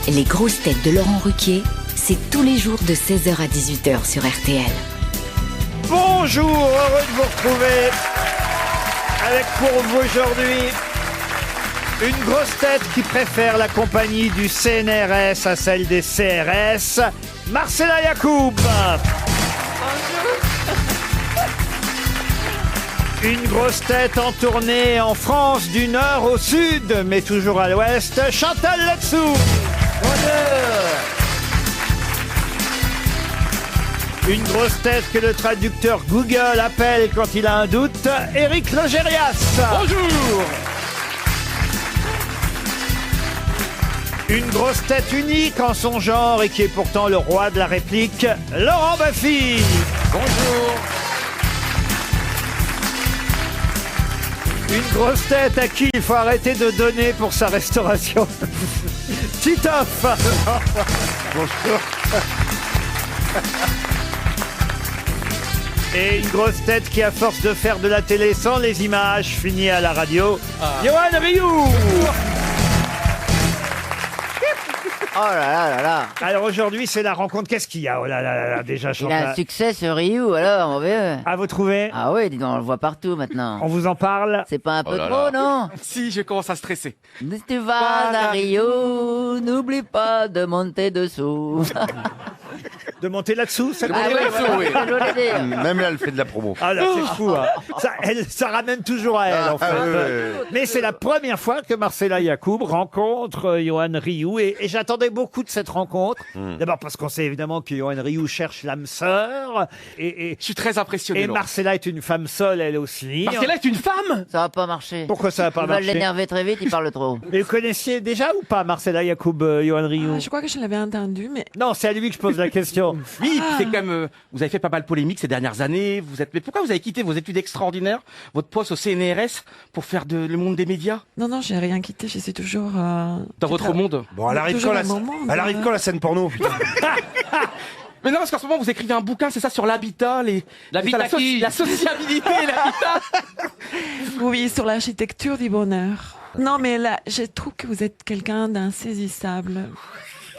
Les grosses têtes de Laurent Ruquier, c'est tous les jours de 16h à 18h sur RTL. Bonjour, heureux de vous retrouver avec pour vous aujourd'hui une grosse tête qui préfère la compagnie du CNRS à celle des CRS, Marcella Yacoub. Une grosse tête en tournée en France du nord au sud, mais toujours à l'ouest, Chantal Latsou. Une grosse tête que le traducteur Google appelle quand il a un doute, Éric Logérias. Bonjour. Une grosse tête unique en son genre et qui est pourtant le roi de la réplique, Laurent Baffy. Bonjour. Une grosse tête à qui il faut arrêter de donner pour sa restauration, Titoff. Bonjour. Et une grosse tête qui, à force de faire de la télé sans les images, finit à la radio, Yoann Rioux. Oh là là là là. Alors aujourd'hui, c'est la rencontre. Qu'est-ce qu'il y a? Oh là là là là, déjà, Il a Chantal. un succès ce Ryu, alors, mon vieux. Ah, vous trouvez? Ah oui, dis donc, on le voit partout maintenant. On vous en parle? C'est pas un peu là trop, là. non? Si, je commence à stresser. Si tu vas à Rio, n'oublie pas de monter dessous. De monter là-dessous, ça Ah vous oui, dit? c'est ce que je voulais dire. Même là, elle fait de la promo. Ah là, c'est fou, hein. Ça ramène toujours à elle, en fait. Mais c'est la première fois que Marcella Yacoub rencontre Yoann Rioux et j'attendais beaucoup de cette rencontre. D'abord parce qu'on sait évidemment que Yoann Rioux cherche l'âme sœur et Je suis très impressionné. Laurent. Marcella est une femme seule, elle aussi. Marcella est une femme. Ça va pas marcher. Pourquoi ça va pas Il va marcher? l'énerver très vite, il parle trop. Mais vous connaissiez déjà ou pas Marcella Yacoub, Yoann Rioux? Je crois que je l'avais entendu, mais Non, c'est à lui que je pose la question. Oui, c'est quand même. Vous avez fait pas mal de polémiques ces dernières années. Mais pourquoi vous avez quitté vos études extraordinaires, votre poste au CNRS, pour faire le monde des médias non, j'ai rien quitté, je suis toujours... dans votre monde? Bon, elle arrive Toujours quand un moment, elle arrive quand la scène porno, putain. Mais non, parce qu'en ce moment vous écrivez un bouquin, c'est ça, sur l'habitat, L'habitat qui la sociabilité, et l'habitat. Oui, sur l'architecture du bonheur. Non, mais là, je trouve que vous êtes quelqu'un d'insaisissable.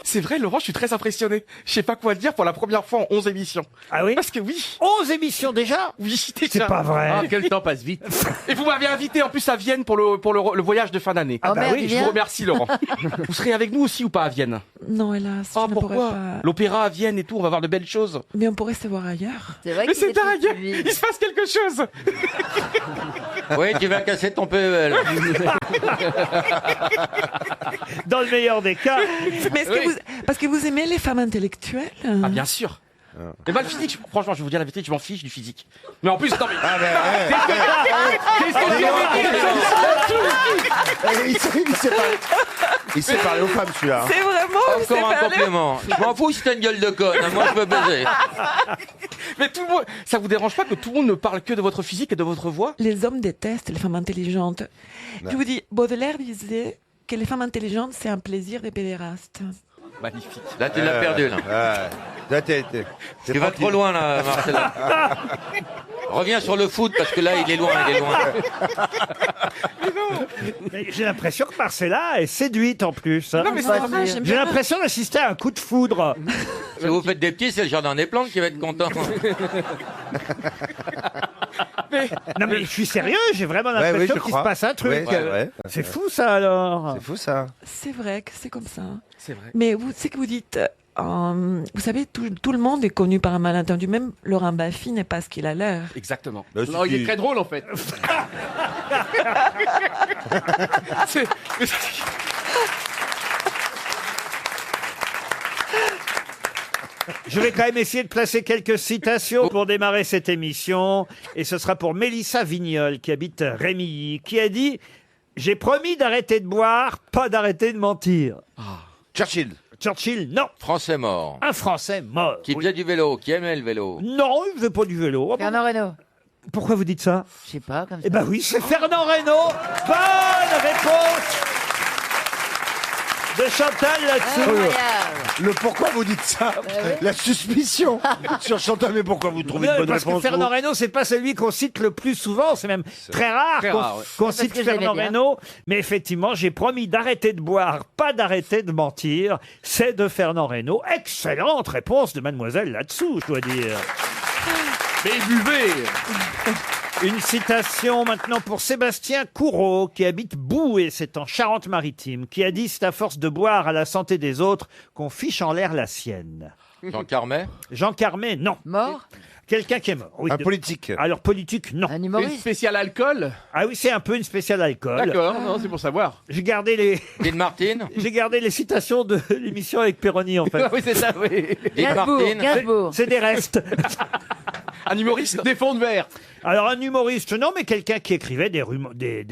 C'est vrai, Laurent, je suis très impressionné. Je sais pas quoi dire pour la première fois en 11 émissions. Ah oui? Parce que oui, 11 émissions déjà? oui, C'est pas vrai. Ah, quel temps passe vite. Et vous m'avez invité en plus à Vienne pour le voyage de fin d'année. Ah Oh bah merde, oui, il Je vous vient. remercie, Laurent. Vous serez avec nous aussi ou pas à Vienne? Non, hélas, Oh, je ne pourrais pourquoi? pas... L'opéra à Vienne et tout, on va voir de belles choses. Mais on pourrait se voir ailleurs. C'est vrai Mais qu'il c'est est tout dingue. suivi. Il se passe quelque chose. Oui, tu vas casser ton PEL. Dans le meilleur des cas. Mais est-ce que vous... Parce que vous aimez les femmes intellectuelles Ah, bien sûr. Et bah, le physique, franchement, je vais vous dire la vérité, je m'en fiche du physique. Mais en plus, non, mais. Qu'est-ce que tu avais dit? Il sait parler aux femmes, celui-là. C'est vraiment... c'est Encore un parler- complément. Je m'en fous si t'as une gueule de conne. Moi, je peux baiser. Mais tout le monde. Ça vous dérange pas que tout le monde ne parle que de votre physique et de votre voix? Les hommes détestent les femmes intelligentes. Je vous dis, Baudelaire disait que les femmes intelligentes, c'est un plaisir des pédérastes. Magnifique. Là, tu l'as perdu, là. Là, Tu vas trop loin, là, Marcella. Reviens sur le foot, parce que là, il est loin, Mais j'ai l'impression que Marcella est séduite en plus. Non, mais Pas c'est vrai. sûr. J'aime J'ai bien. l'impression d'assister à un coup de foudre. Si vous faites des petits, c'est le jardin des plantes qui va être content. Non mais je suis sérieux, j'ai vraiment Ouais, l'impression oui, je qu'il se crois. passe un truc. Ouais, c'est vrai. C'est fou ça alors. C'est fou, ça. C'est vrai que c'est comme ça. C'est vrai. Mais vous, c'est que vous dites, vous savez, tout le monde est connu par un malentendu. Même Laurent Baffy n'est pas ce qu'il a l'air. Exactement. Là, Non, il est très drôle, en fait. C'est- Je vais quand même essayer de placer quelques citations pour démarrer cette émission. Et ce sera pour Mélissa Vignol, qui habite Rémilly, qui a dit « J'ai promis d'arrêter de boire, pas d'arrêter de mentir. Churchill. » Churchill, non. Français mort. Un Français mort. Qui Oui. faisait du vélo, qui aimait le vélo. Non, il ne faisait pas du vélo. Ah bon? Fernand Reynaud. Pourquoi vous dites ça? Je sais pas, comme ça. Eh ben oui, c'est Fernand Reynaud. Bonne réponse de Chantal là-dessous. Incroyable. Le pourquoi vous dites ça La suspicion sur Chantal, mais pourquoi vous trouvez Non, une bonne parce réponse que Fernand vous Reynaud, c'est pas celui qu'on cite le plus souvent. C'est même très rare qu'on cite que j'aimais Fernand bien. Reynaud. Mais effectivement, j'ai promis d'arrêter de boire, pas d'arrêter de mentir. C'est de Fernand Reynaud. Excellente réponse de mademoiselle là-dessous, je dois dire. Mais buvez. Une citation maintenant pour Sébastien Courreau, qui habite Boué, c'est en Charente-Maritime, qui a dit « C'est à force de boire à la santé des autres qu'on fiche en l'air la sienne Jean Carmet ». Jean Carmet, non. Mort? Quelqu'un qui est mort. Oui, Un politique. Alors, politique, non. Un Une humoriste? spéciale alcool. Ah oui, c'est un peu une spéciale alcool. D'accord, non, c'est pour savoir. J'ai gardé les... Dean Martin. J'ai gardé les citations de l'émission avec Perroni, en fait. Oui, c'est ça, oui. Dean Martin. Gainsbourg. C'est des restes. Un humoriste. Des fonds de verre. Alors, un humoriste, non, mais quelqu'un qui écrivait des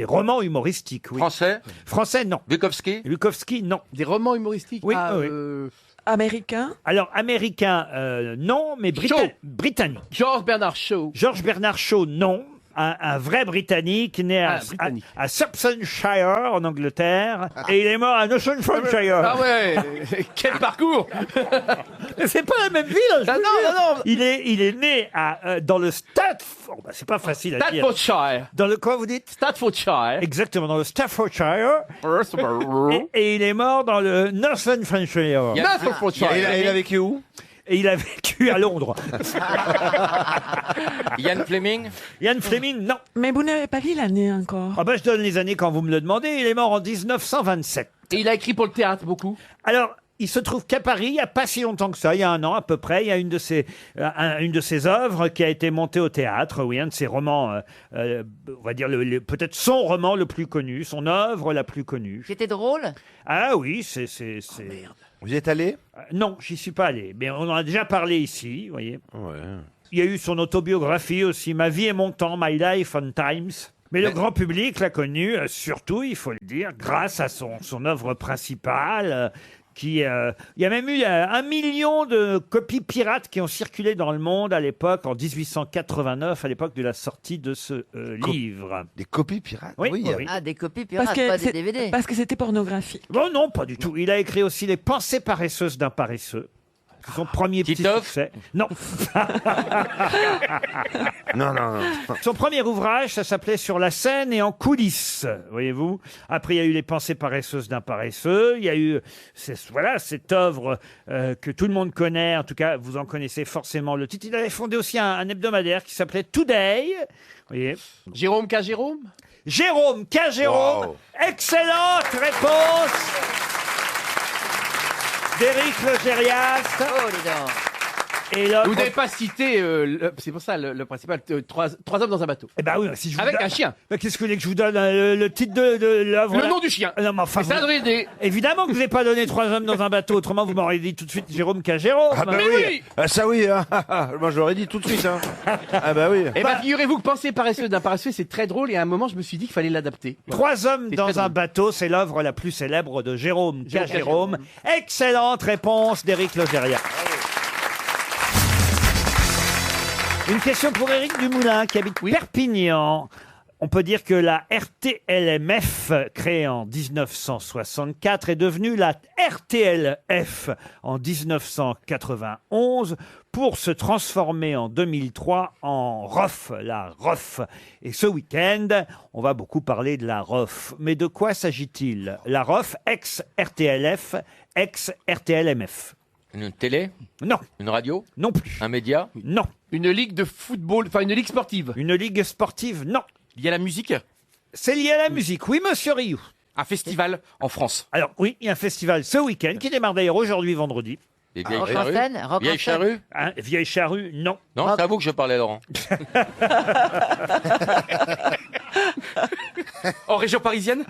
romans humoristiques, oui. Français. Français, non. Bukowski. Bukowski, non. Des romans humoristiques. Oui, Ah, oui. Américain. Alors, américain, non, mais Shaw. britannique. George Bernard Shaw. George Bernard Shaw, non. Un vrai Britannique né Britannique. à Somersetshire, en Angleterre. Et il est mort à Nottinghamshire. Ah ouais. Quel parcours. C'est pas la même ville, je Ah vous non, jure. non, non. Il est né dans le Stafford. Bah, c'est pas facile à dire. Staffordshire. Dans le quoi, vous dites? Staffordshire. Exactement, dans le Staffordshire. Et il est mort dans le Northamptonshire. Staffordshire. Et il a vécu où? Et il a vécu à Londres. Ian Fleming. Ian Fleming, non. Mais vous n'avez pas dit l'année encore. Ah ben, je donne les années quand vous me le demandez. Il est mort en 1927. Et il a écrit pour le théâtre beaucoup. Alors, il se trouve qu'à Paris, il n'y a pas si longtemps que ça, il y a un an à peu près, il y a une de ses œuvres qui a été montée au théâtre, oui, un de ses romans, on va dire peut-être son roman le plus connu, son œuvre la plus connue. C'était drôle? Ah oui, c'est... Vous y êtes allé? Non, j'y suis pas allé, mais on en a déjà parlé ici, vous voyez. Ouais. Il y a eu son autobiographie aussi, Ma vie et mon temps, My Life and Times. Mais le grand public l'a connu, surtout, il faut le dire, grâce à son œuvre principale, il y a même eu 1 million de copies pirates qui ont circulé dans le monde à l'époque, en 1889, à l'époque de la sortie de ce livre. Des copies pirates? Oui, oui. Ah, des copies pirates, pas des DVD. Parce que c'était pornographique. Bon, non, pas du tout. Il a écrit aussi Les pensées paresseuses d'un paresseux. C'est son premier petit Titoff. succès. Non. Non. Son premier ouvrage, ça s'appelait Sur la scène et en coulisses, voyez-vous. Après, il y a eu Les pensées paresseuses d'un paresseux. Il y a eu, cette œuvre que tout le monde connaît. En tout cas, vous en connaissez forcément le titre. Il avait fondé aussi un hebdomadaire qui s'appelait Today. Vous voyez. Jérôme K. Jérôme. Jérôme K. Jérôme. Wow. Excellente réponse d'Éric Logérias. Oh, dis donc. Et là, Vous n'avez pas cité, c'est pour ça le principal, trois hommes dans un bateau. eh ben oui, si je vous Avec donne- un chien. Mais qu'est-ce que vous voulez que je vous donne le titre de l'œuvre? Le nom du chien. Non, mais enfin, Et ça devrait aider. évidemment que je n'ai pas donné 3 hommes dans un bateau, autrement vous m'auriez dit tout de suite Jérôme K. Jérôme. Ah bah Mais oui. oui. Ah, ça oui, hein. Moi je l'aurais dit tout de suite. Hein. Ah bah oui. Eh ben, figurez-vous que Pensée paresseuse d'un paresseux, c'est très drôle. Et à un moment, je me suis dit qu'il fallait l'adapter. 3 hommes C'est dans très un drôle. bateau, c'est l'œuvre la plus célèbre de Jérôme K. Jérôme K. Jérôme. Excellente réponse d'Éric Logérias. Une question pour Éric Dumoulin qui habite Perpignan. On peut dire que la RTLMF, créée en 1964, est devenue la RTLF en 1991 pour se transformer en 2003 en ROF, la ROF. Et ce week-end, on va beaucoup parler de la ROF. Mais de quoi s'agit-il? La ROF, ex-RTLF, ex-RTLMF. Une télé. Non, Une radio. non plus. Un média. Non. Une ligue de football, enfin une ligue sportive. Une ligue sportive, non. Il y a la musique. C'est lié à la musique, oui, monsieur Rioux. Un festival en France. Alors oui, il y a un festival ce week-end qui démarre d'ailleurs aujourd'hui, vendredi. Les vieilles Rock en charrues. scène, rock en Vieilles scène. charrues. Hein, Vieille Charrue, non. Non, c'est à vous que je parlais, Laurent. En région parisienne.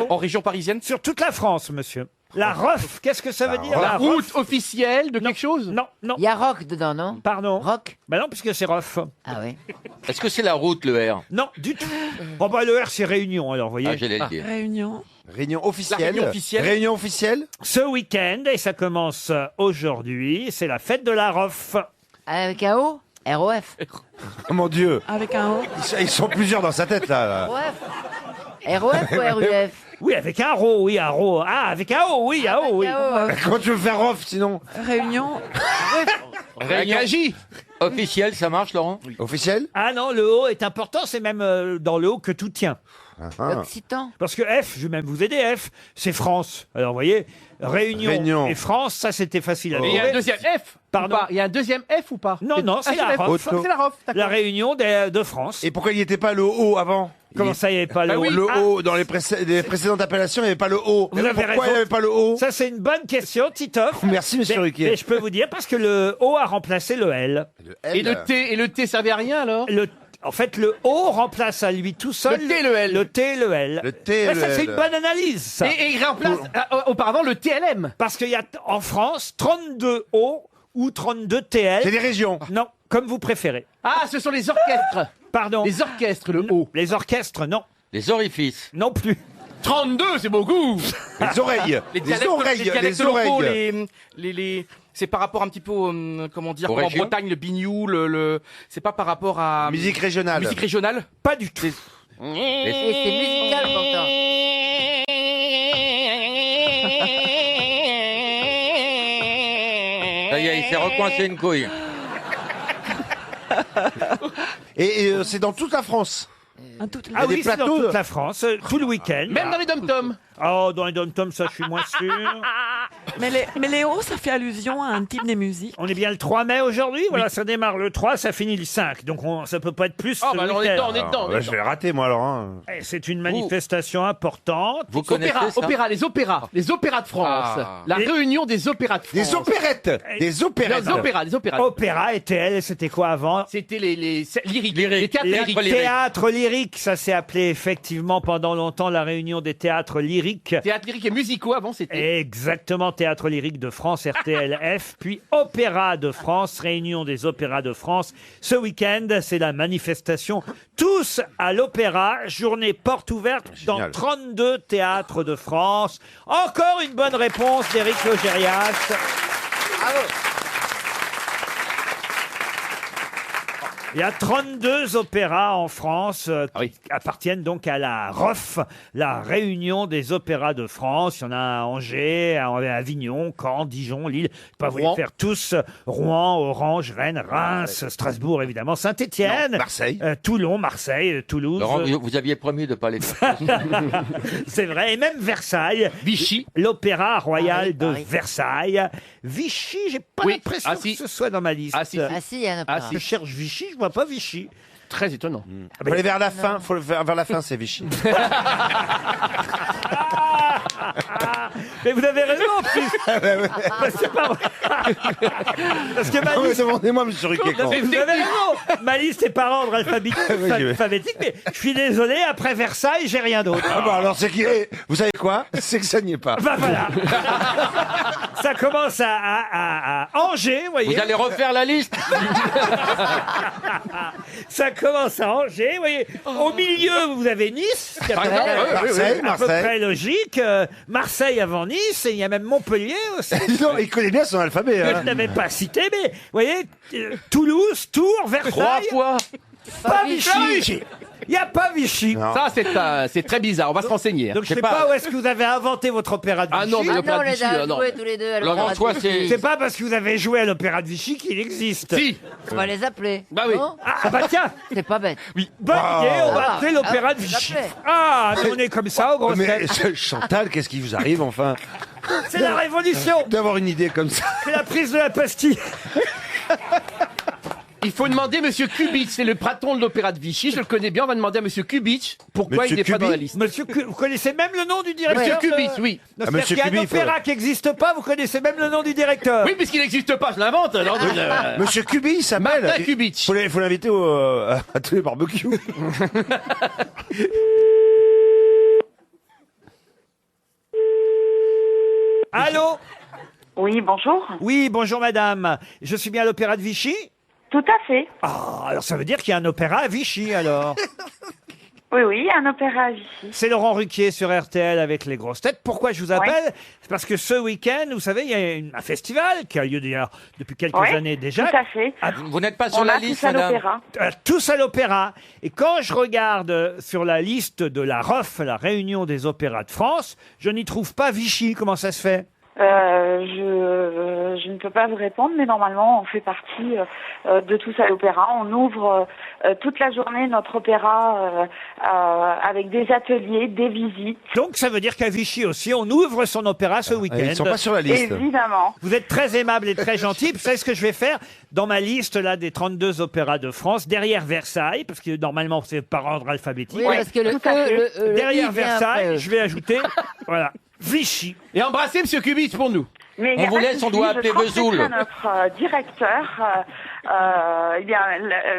En région parisienne. Sur toute la France, monsieur. La ROF, qu'est-ce que ça veut dire La ROF? route officielle de quelque chose. Non, non. Il y a rock dedans, non? Pardon. Rock? Bah non, puisque c'est ROF. Ah oui. Est-ce que c'est la route, le R? Non, du tout. Bon bah le R c'est Réunion, alors vous voyez. Ah, j'allais le dire. Réunion. Réunion officielle. La réunion officielle. Réunion officielle. Ce week-end, et ça commence aujourd'hui, c'est la fête de la ROF. Avec un O? ROF. Oh mon Dieu. Avec un O. Ils sont plusieurs dans sa tête là. ROF. ROF ou RUF? Oui, avec un RO, oui, un RO. Ah, avec un O, oui, un O, oui. Comment tu veux faire off sinon? Réunion. Réunion officielle, ça marche, Laurent? Officiel? Ah non, le O est important, c'est même dans le O que tout tient. Occitan. Parce que F, je vais même vous aider, F, c'est France. Alors, vous voyez, Réunion et France, ça, c'était facile à Et il y a un trouver. deuxième F. Pardon. Ou pas. Il y a un deuxième F ou pas? Non, non, c'est la ROF. C'est la ROF. La Réunion de France. Et pourquoi il n'y était pas le O avant? Comment ça, il n'y avait pas le O? Le Ah, O, dans les précédentes appellations, il n'y avait pas le O. Vous avez Pourquoi raison. il n'y avait pas le O? ça, c'est une bonne question, Titoff. Merci, monsieur Mais Ruquier. je peux vous dire, parce que le O a remplacé le L. Et le T servait à rien alors? En fait, le O remplace à lui tout seul Le T et le L. Le T et le L. Le T et Mais le ça, c'est L. une bonne analyse, ça. Et il remplace auparavant le TLM. Parce qu'il y a en France 32 O ou 32 TL. C'est des régions. Non, comme vous préférez. Ah, ce sont les orchestres. Pardon. Les orchestres, le O. Les orchestres, non. Les orifices. Non plus. 32, c'est beaucoup. Les oreilles. Les dialectes oreilles. locaux, c'est par rapport un petit peu, comment dire, Aux comme en régions. Bretagne, le biniou, c'est pas par rapport à Musique régionale. musique régionale. Pas du tout. Et c'est musical pourtant. Ça y est, il s'est recoincé une couille. Et c'est dans toute la France. Un tout- Ah des oui, c'est dans plateaux, toute la France, tout le week-end. Même dans les dom-toms. Oh, dans les dom-toms, ça, je suis moins sûr. Mais les hauts, ça fait allusion à un type de musique. On est bien le 3 mai aujourd'hui. Voilà, ça démarre le 3, ça finit le 5. Donc, ça peut pas être plus. Oh, ce bah alors on est week-end. dedans, on est dedans. on est Ouais, je dedans. vais rater, moi, alors. Hein. Et c'est une manifestation importante. Vous connaissez Opéra, ça? les opéras de France. Ah. La Et- réunion des opéras de France. Des opérettes. Des opérettes. Des opéras. Opéra et TL, c'était quoi avant? C'était les lyriques. Lyriques. Les théâtres Les lyriques. lyriques. théâtres lyriques, ça s'est appelé effectivement pendant longtemps la réunion des théâtres lyriques. Théâtres lyriques et musicaux avant, c'était. Exactement, Théâtre lyrique de France, RTLF, puis Opéra de France, Réunion des opéras de France. Ce week-end, c'est la manifestation Tous à l'Opéra, journée porte ouverte dans Génial. 32 théâtres de France. Encore une bonne réponse d'Éric Logérias. Il y a 32 opéras en France qui appartiennent donc à la ROF, la Réunion des opéras de France. Il y en a à Angers, à Avignon, Caen, Dijon, Lille. Je ne vais pas vous les Rouen. faire tous. Rouen, Orange, Rennes, Reims, Strasbourg évidemment, Saint-Étienne, Marseille. Toulon, Marseille, Toulouse. Laurent, vous aviez promis de pas les faire. C'est vrai, et même Versailles. Vichy. L'Opéra Royal Paris, de Paris. Versailles. Vichy, j'ai pas Oui. l'impression Ah, si. que ce soit dans ma liste. Ah, si, si. Ah si, il y a un opéra. Je cherche Vichy, je vois pas Vichy. Très étonnant. Faut aller vers la fin. Faut le faire vers la fin, c'est Vichy. Mais vous avez raison en plus. C'est pas vrai. Parce que ma Ah ouais, liste, demandez-moi, monsieur Ruquier. mais vous avez raison. Ma liste est par ordre alphabétique, mais je suis désolé. Après Versailles, j'ai rien d'autre. Ah bah alors c'est qui vous savez quoi? C'est que ça n'y est pas. Bah voilà. Ça commence à Angers, vous voyez. Vous allez refaire la liste? Ça commence à Angers, vous voyez. Au milieu, vous avez Nice, qui est à peu près- Marseille, à peu Marseille. près logique. Marseille avant Nice, et il y a même Montpellier aussi. Non, il connaît bien son alphabet. Que je Hein. n'avais pas cité, mais vous voyez, Toulouse, Tours, 3 Versailles, fois. pas Vichy. Il n'y a pas Vichy. Non. Ça, c'est très bizarre. On va se renseigner. hein. Donc je ne sais pas où est-ce que vous avez inventé votre opéra de Vichy. Ah non, mais Ah l'opéra non, de on les Vichy, a non. joués tous les deux à Laurent, l'opéra toi, de c'est- Vichy. C'est pas parce que vous avez joué à l'opéra de Vichy qu'il existe. Si. On va les appeler. Bah oui. Non Ah bah tiens, C'est pas bête. bonne idée, on va Ah. appeler l'opéra Ah, de Vichy. appelez. Ah, mais on est comme ça, au gros Mais Chantal, qu'est-ce qui vous arrive enfin C'est la révolution. d'avoir une idée comme ça? C'est la prise de la pastille. Il faut demander Monsieur Kubitsch, c'est le patron de l'opéra de Vichy. Je le connais bien. On va demander à Monsieur Kubitsch pourquoi Monsieur il n'est pas dans la Kubitsch liste. Monsieur, vous connaissez même le nom du directeur Monsieur de- Kubitsch, oui. Non, Ah, c'est-à-dire Monsieur qu'il y a un Kubitsch, il faut- opéra qui n'existe pas, vous connaissez même le nom du directeur. Oui, puisqu'il n'existe pas, je l'invente. alors, Monsieur Kubi, il s'appelle. Martin Kubitsch. Faut l'inviter à tous les barbecues. Allô? Oui, bonjour. Oui, bonjour madame. Je suis bien à l'opéra de Vichy? Tout à fait. Ah, alors ça veut dire qu'il y a un opéra à Vichy alors. Oui, un opéra à Vichy. C'est Laurent Ruquier sur RTL avec les grosses têtes. Pourquoi je vous appelle? C'est parce que ce week-end, vous savez, il y a un festival qui a lieu d'ailleurs depuis quelques années déjà. Tout à fait. Vous n'êtes pas sur On la a liste, tous à madame. l'opéra. Tous à l'opéra. Et quand je regarde sur la liste de la ROF, la Réunion des opéras de France, je n'y trouve pas Vichy. Comment ça se fait? Je ne peux pas vous répondre, mais normalement, on fait partie de Tous à l'Opéra. On ouvre toute la journée notre opéra avec des ateliers, des visites. Donc ça veut dire qu'à Vichy aussi, on ouvre son opéra ce week-end. Ils ne sont pas sur la liste. Évidemment. Vous êtes très aimable et très gentil. Vous savez ce que je vais faire dans ma liste là des 32 opéras de France, derrière Versailles, parce que normalement c'est par ordre alphabétique. Oui, parce que le le Derrière I vient Versailles, après, je vais ajouter voilà Vichy. Et embrassez Monsieur Kubitsch pour nous. Mais On vous laisse, on doit appeler Vesoul. à notre directeur, eh bien,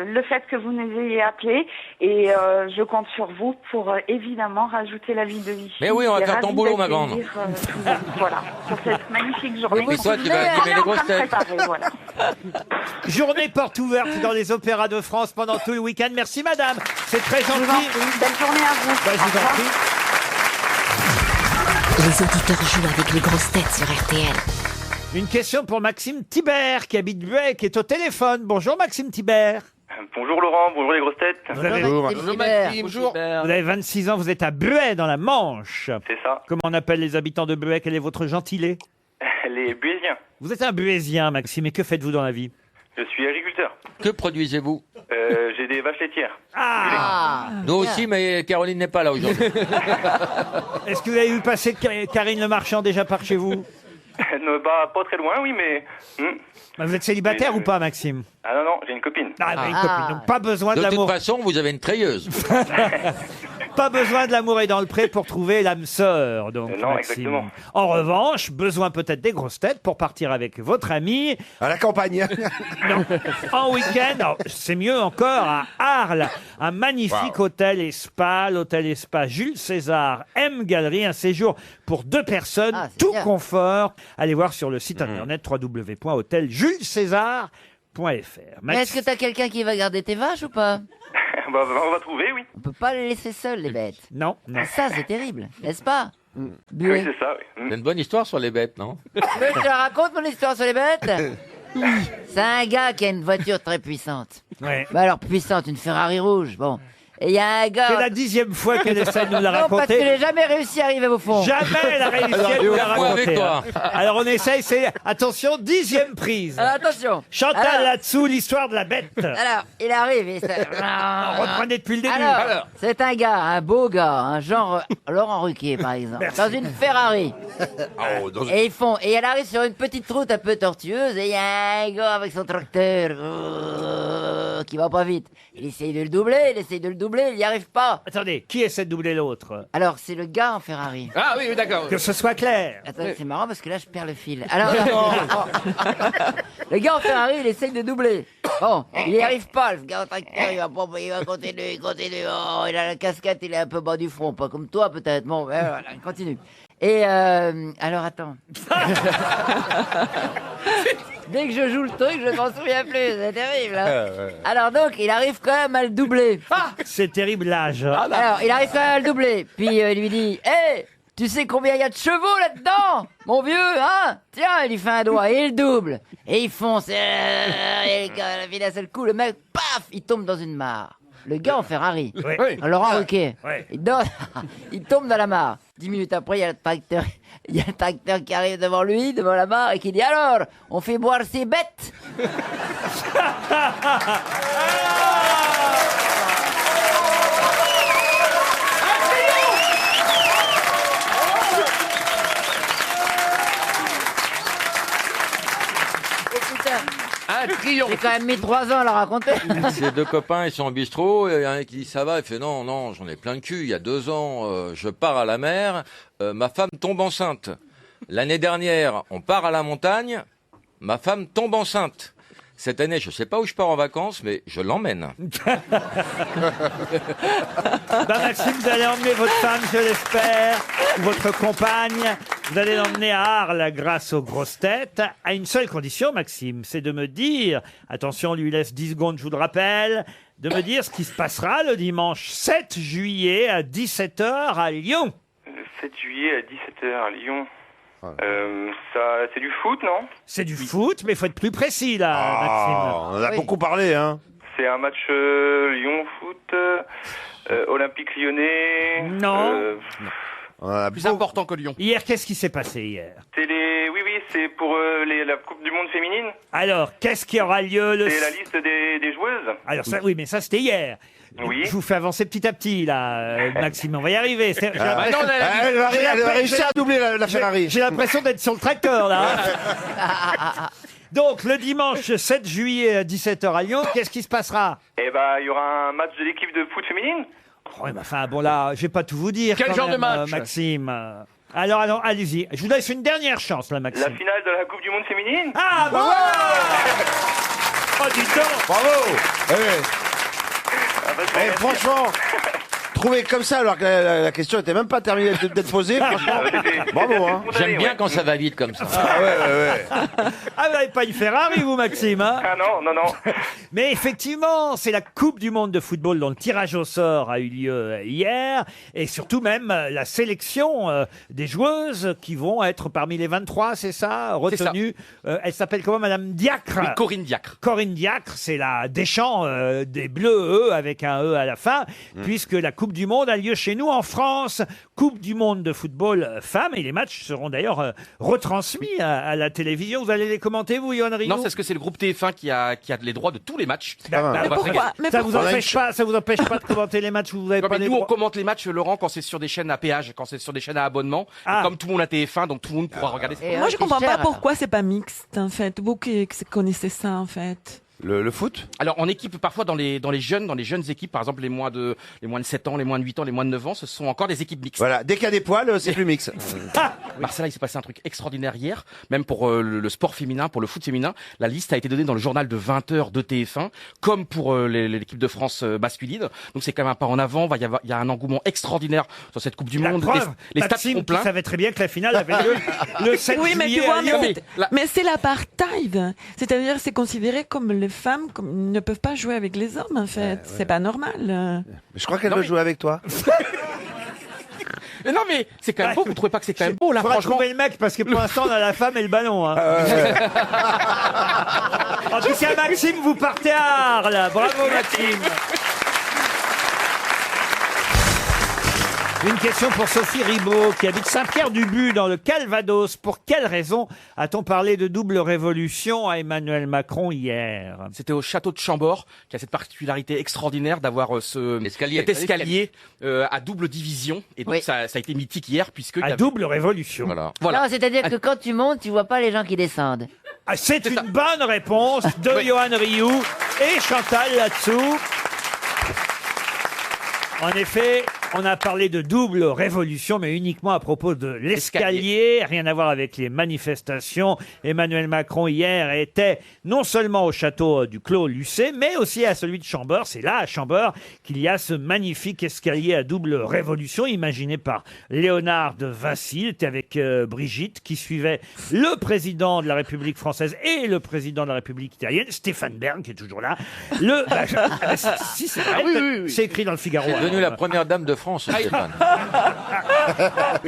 le fait que vous nous ayez appelé, et je compte sur vous pour évidemment rajouter la ville de Vichy. Mais oui, on va Et faire ton ravie boulot, ma d'accueillir, voilà, pour cette magnifique journée. Et toi, tu vas animer les grosses têtes. Voilà. Journée porte ouverte dans les opéras de France pendant tout le week-end. Merci madame, c'est très Je vous en gentil. prie. Belle journée à vous. Bah, je Au vous en revoir. prie. Les auditeurs jouent avec les grosses têtes sur RTL. Une question pour Maxime Thibert qui habite Buey, qui est au téléphone. Bonjour Maxime Thibert. Bonjour Laurent, bonjour les grosses têtes. Vous avez, Bonjour. Bonjour Maxime. Bonjour. vous avez 26 ans, vous êtes à Buey dans la Manche. C'est ça, Comment on appelle les habitants de Buey? Quel est votre gentilé? les Buésiens. Vous êtes un Buésien Maxime, et que faites-vous dans la vie? Je suis agriculteur. Que produisez-vous? J'ai des vaches laitières. Ah, Nous aussi, mais Caroline n'est pas là aujourd'hui. Est-ce que vous avez vu passer Karine Le Marchand déjà par chez vous? Non, bah, pas très loin, oui, mais... Bah, vous êtes célibataire ou pas Maxime? Ah non, j'ai une copine. Ah, une copine, donc pas besoin de De toute l'amour. façon, vous avez une treilleuse. Pas besoin de l'amour et dans le pré pour trouver l'âme sœur, donc, Non, Maxime. exactement. En revanche, besoin peut-être des grosses têtes pour partir avec votre ami À la campagne. en week-end. Alors, c'est mieux encore à Arles, un magnifique hôtel et spa, l'hôtel et spa Jules César M Galerie, un séjour pour 2 personnes, Ah, c'est tout bien. confort. Allez voir sur le site internet www.hôteljulescésar.fr. mais est-ce que t'as quelqu'un qui va garder tes vaches ou pas? Bah, on va trouver, oui. On peut pas les laisser seuls, les bêtes. Non, non. Et ça, c'est terrible, n'est-ce pas? Oui, Buée. c'est ça, oui. C'est une bonne histoire sur les bêtes, non? Tu veux que je te la raconte, mon histoire sur les bêtes? C'est un gars qui a une voiture très puissante. Ouais. Bah alors, puissante, une Ferrari rouge, bon. Et il y a un gars... C'est la 10e fois qu'elle essaie de nous la Non, parce que raconter. j'ai jamais réussi à arriver au fond. Jamais elle a réussi à nous la fois avec raconter. toi. hein. Alors on essaye, c'est, attention, 10e prise. Alors, attention. Chantal Alors- là-dessous, l'histoire de la bête. Alors, il arrive et ça... Reprenez depuis le début. Alors, c'est un gars, un beau gars, un genre Laurent Ruquier, par exemple, dans une Ferrari. Et et elle arrive sur une petite route un peu tortueuse et il y a un gars avec son tracteur qui va pas vite. Il essaye de le doubler, il n'y arrive pas. Attendez, qui essaie de doubler l'autre? Alors, c'est le gars en Ferrari. Ah oui, d'accord. Que ce soit clair. Attends, c'est marrant parce que là, je perds le fil. Alors, le gars en Ferrari, il essaye de doubler. Bon, il n'y arrive pas. Le gars en tracteur, il va continuer. Oh, il a la casquette, il est un peu bas du front. Pas comme toi, peut-être. Bon, voilà, il continue. Et alors, attends. Dès que je joue le truc, je m'en souviens plus. C'est terrible. Hein. Alors donc, il arrive quand même à le doubler. C'est terrible l'âge. Alors, il arrive quand même à le doubler. Puis il lui dit, hé, tu sais combien il y a de chevaux là-dedans, mon vieux, hein? Tiens, il lui fait un doigt et il double. Et il fonce. Et d'un seul coup, le mec, paf, il tombe dans une mare. Le gars en Ferrari, Oui. Laurent Ruquier, Ouais. il tombe dans la mare. 10 minutes après, il y a le tracteur qui arrive devant lui, devant la mare, et qui dit, alors, on fait boire ces bêtes? Oh putain, Un triomphe. j'ai quand même mis 3 ans à la raconter. Ces 2 copains, ils sont au bistrot, et il y en a un qui dit ça va, il fait non, j'en ai plein le cul, il y a 2 ans, je pars à la mer, ma femme tombe enceinte. L'année dernière, on part à la montagne, ma femme tombe enceinte. Cette année, je sais pas où je pars en vacances, mais je l'emmène. Bah Maxime, vous allez emmener votre femme, je l'espère, ou votre compagne. Vous allez l'emmener à Arles grâce aux grosses têtes, à une seule condition, Maxime, c'est de me dire, attention, on lui laisse 10 secondes, je vous le rappelle, de me dire ce qui se passera le dimanche 7 juillet à 17h à Lyon. Le 7 juillet à 17h à Lyon. Ça, c'est du foot, non? C'est du foot, mais il faut être plus précis, là, On en a Oui. beaucoup parlé, hein. C'est un match Lyon foot, Olympique Lyonnais. Maxime. Non. On en a Plus beaucoup- important que Lyon. Hier, qu'est-ce qui s'est passé hier? C'est les, oui, c'est pour la Coupe du Monde féminine. Alors, qu'est-ce qui aura lieu le... C'est la liste des joueuses. Alors, ça, oui, mais ça, c'était hier. Oui. Je vous fais avancer petit à petit, là, Maxime. On va y arriver. J'ai Ah, l'impression- non, elle va réussir à doubler la Ferrari. J'ai l'impression d'être sur le tracteur, là. Donc, le dimanche 7 juillet à 17h à Lyon, qu'est-ce qui se passera? Eh ben, il y aura un match de l'équipe de foot féminine. Oh, mais enfin, bon, là, je vais pas tout vous dire. Quel quand genre de même, match Maxime? Alors, allez-y. Je vous laisse une dernière chance, là, La Maxime. finale de la Coupe du Monde féminine. Ah, bon! Oh, dis donc! Bravo. Ah, bah, je vous remercie. Franchement, trouver comme ça alors que la question était même pas terminée d'être posée, franchement, bravo, hein. J'aime bien quand ça va vite comme ça. Ah ouais. Ah, vous n'avez pas une Ferrari, vous, Maxime, hein? Ah non. Mais effectivement, c'est la Coupe du monde de football dont le tirage au sort a eu lieu hier, et surtout même la sélection des joueuses qui vont être parmi les 23, c'est ça, retenues. Elle s'appelle comment, Madame Diacre? Oui, Corinne Diacre. Corinne Diacre, c'est la Deschamps des Bleus, avec un E à la fin, puisque la Coupe du Monde a lieu chez nous en France. Coupe du Monde de football femmes, et les matchs seront d'ailleurs retransmis à la télévision. Vous allez les commenter, vous, Yoann Rioux? Non, c'est parce que c'est le groupe TF1 qui a les droits de tous les matchs. Bah, On va Mais se régaler. pourquoi? Mais ça vous pourquoi empêche pas de commenter les matchs où vous avez Non, pas mais les nous, on droits? commente les matchs, Laurent, quand c'est sur des chaînes à péage, quand c'est sur des chaînes à abonnement. Ah. Et comme tout le monde a TF1, donc tout le monde pourra regarder. Et Moi, je c'est comprends cher, pas alors. pourquoi c'est pas mixte, en fait. Vous qui connaissez ça, en fait. Le foot? Alors, en équipe, parfois, dans les jeunes équipes, par exemple, les moins de 7 ans, les moins de 8 ans, les moins de 9 ans, ce sont encore des équipes mixtes. Voilà, dès qu'il y a des poils, c'est plus mix. Marcella, il s'est passé un truc extraordinaire hier, même pour le sport féminin, pour le foot féminin. La liste a été donnée dans le journal de 20h de TF1, comme pour l'équipe de France masculine. Donc c'est quand même un pas en avant. Il y a un engouement extraordinaire sur cette Coupe du La Monde. preuve, Les stades Maxime sont qui pleins. savait très bien que la finale avait lieu le 7 Oui, mais tu juillet vois, à Lyon. mais c'est l'apartheid. C'est-à-dire, c'est considéré comme les femmes ne peuvent pas jouer avec les hommes, en fait. C'est pas normal. Je crois qu'elle Non, veut mais- jouer avec toi. Mais non, mais c'est quand même beau. Vous trouvez pas que c'est quand même beau là, Faudra franchement? trouver le mec, parce que pour l'instant, on a la femme et le ballon. Hein. En tout cas, Maxime, vous partez à Arles. Bravo, Maxime. Une question pour Sophie Ribaud, qui habite Saint-Pierre-du-But, dans le Calvados. Pour quelle raison a-t-on parlé de double révolution à Emmanuel Macron hier? C'était au château de Chambord, qui a cette particularité extraordinaire d'avoir cet escalier à double division. Et donc Oui. ça a été mythique hier, puisque il y À avait- double révolution. Voilà. Non, c'est-à-dire que quand tu montes, tu vois pas les gens qui descendent. Ah, c'est une bonne réponse de Yoann Rioux et Chantal là-dessous. En effet, on a parlé de double révolution, mais uniquement à propos de l'escalier. Rien à voir avec les manifestations. Emmanuel Macron, hier, était non seulement au château du Clos Lucé, mais aussi à celui de Chambord. C'est là, à Chambord, qu'il y a ce magnifique escalier à double révolution, imaginé par Léonard de Vinci. Il était avec Brigitte, qui suivait le président de la République française et le président de la République italienne, Stéphane Bern, qui est toujours là. Si, c'est vrai, c'est écrit dans le Figaro. C'est devenu la première dame de France, Stéphane.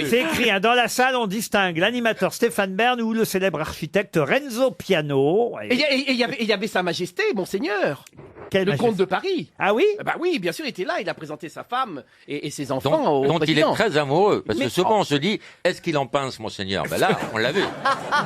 C'est écrit, hein, dans la salle, on distingue l'animateur Stéphane Bern ou le célèbre architecte Renzo Piano. Et il y avait Sa Majesté, Monseigneur, Quelle le majesté. comte de Paris. Ah oui? Bah oui, bien sûr, il était là, il a présenté sa femme et ses enfants au Dont il est président. très amoureux. Parce Mais- que souvent, on se dit, est-ce qu'il en pince, monseigneur? Ben là, on l'a vu.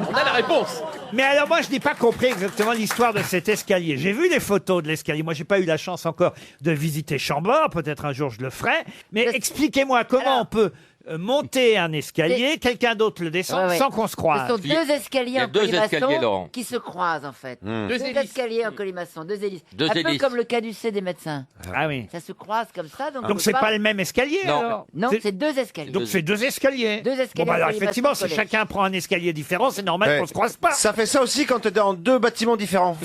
On a la réponse. Mais alors moi, je n'ai pas compris exactement l'histoire de cet escalier. J'ai vu les photos de l'escalier. Moi, j'ai pas eu la chance encore de visiter Chambord. Peut-être un jour je le ferai. Mais expliquez-moi comment on peut monter un escalier, quelqu'un d'autre le descend Ouais, ouais. sans qu'on se Ce croise. sont Il y a- deux escaliers il y a en deux escaliers, colimaçon Laurent. qui se croisent en fait. Deux Deux hélices. escaliers en colimaçon, deux hélices. Deux un peu hélices. comme le caducée des médecins. Ah oui. Ça se croise comme ça. Donc, on Donc peut c'est pas le même escalier Non. alors? Non, c'est deux escaliers. Donc c'est deux escaliers. Deux escaliers Bon, bah alors en colimaçon effectivement, si collés. chacun prend un escalier différent, c'est normal Ouais. qu'on se croise pas. Ça fait ça aussi quand t'es dans deux bâtiments différents.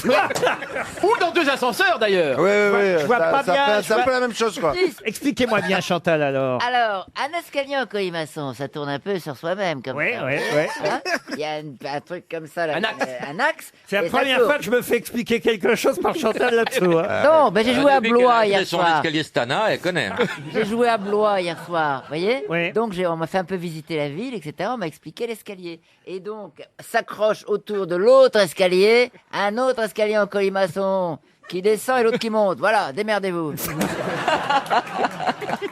Ou dans deux ascenseurs d'ailleurs. Ouais. Je vois pas bien, C'est un peu la même chose, quoi. Expliquez-moi bien, Chantal, alors. Alors, un escalier en en colimaçon, ça tourne un peu sur soi-même comme Oui, ça. oui, vous oui. voyez, hein. Il y a un truc comme ça, là, un axe. C'est la et ça première tourne. fois que je me fais expliquer quelque chose par Chantal là-dessous. hein. Non, ben j'ai joué à Blois hier son soir. escalier Stana, elle connaît. hein. J'ai joué à Blois hier soir, vous voyez. Oui. Donc on m'a fait un peu visiter la ville, etc. On m'a expliqué l'escalier. Et donc s'accroche autour de l'autre escalier un autre escalier en colimaçon qui descend et l'autre qui monte. Voilà, démerdez-vous.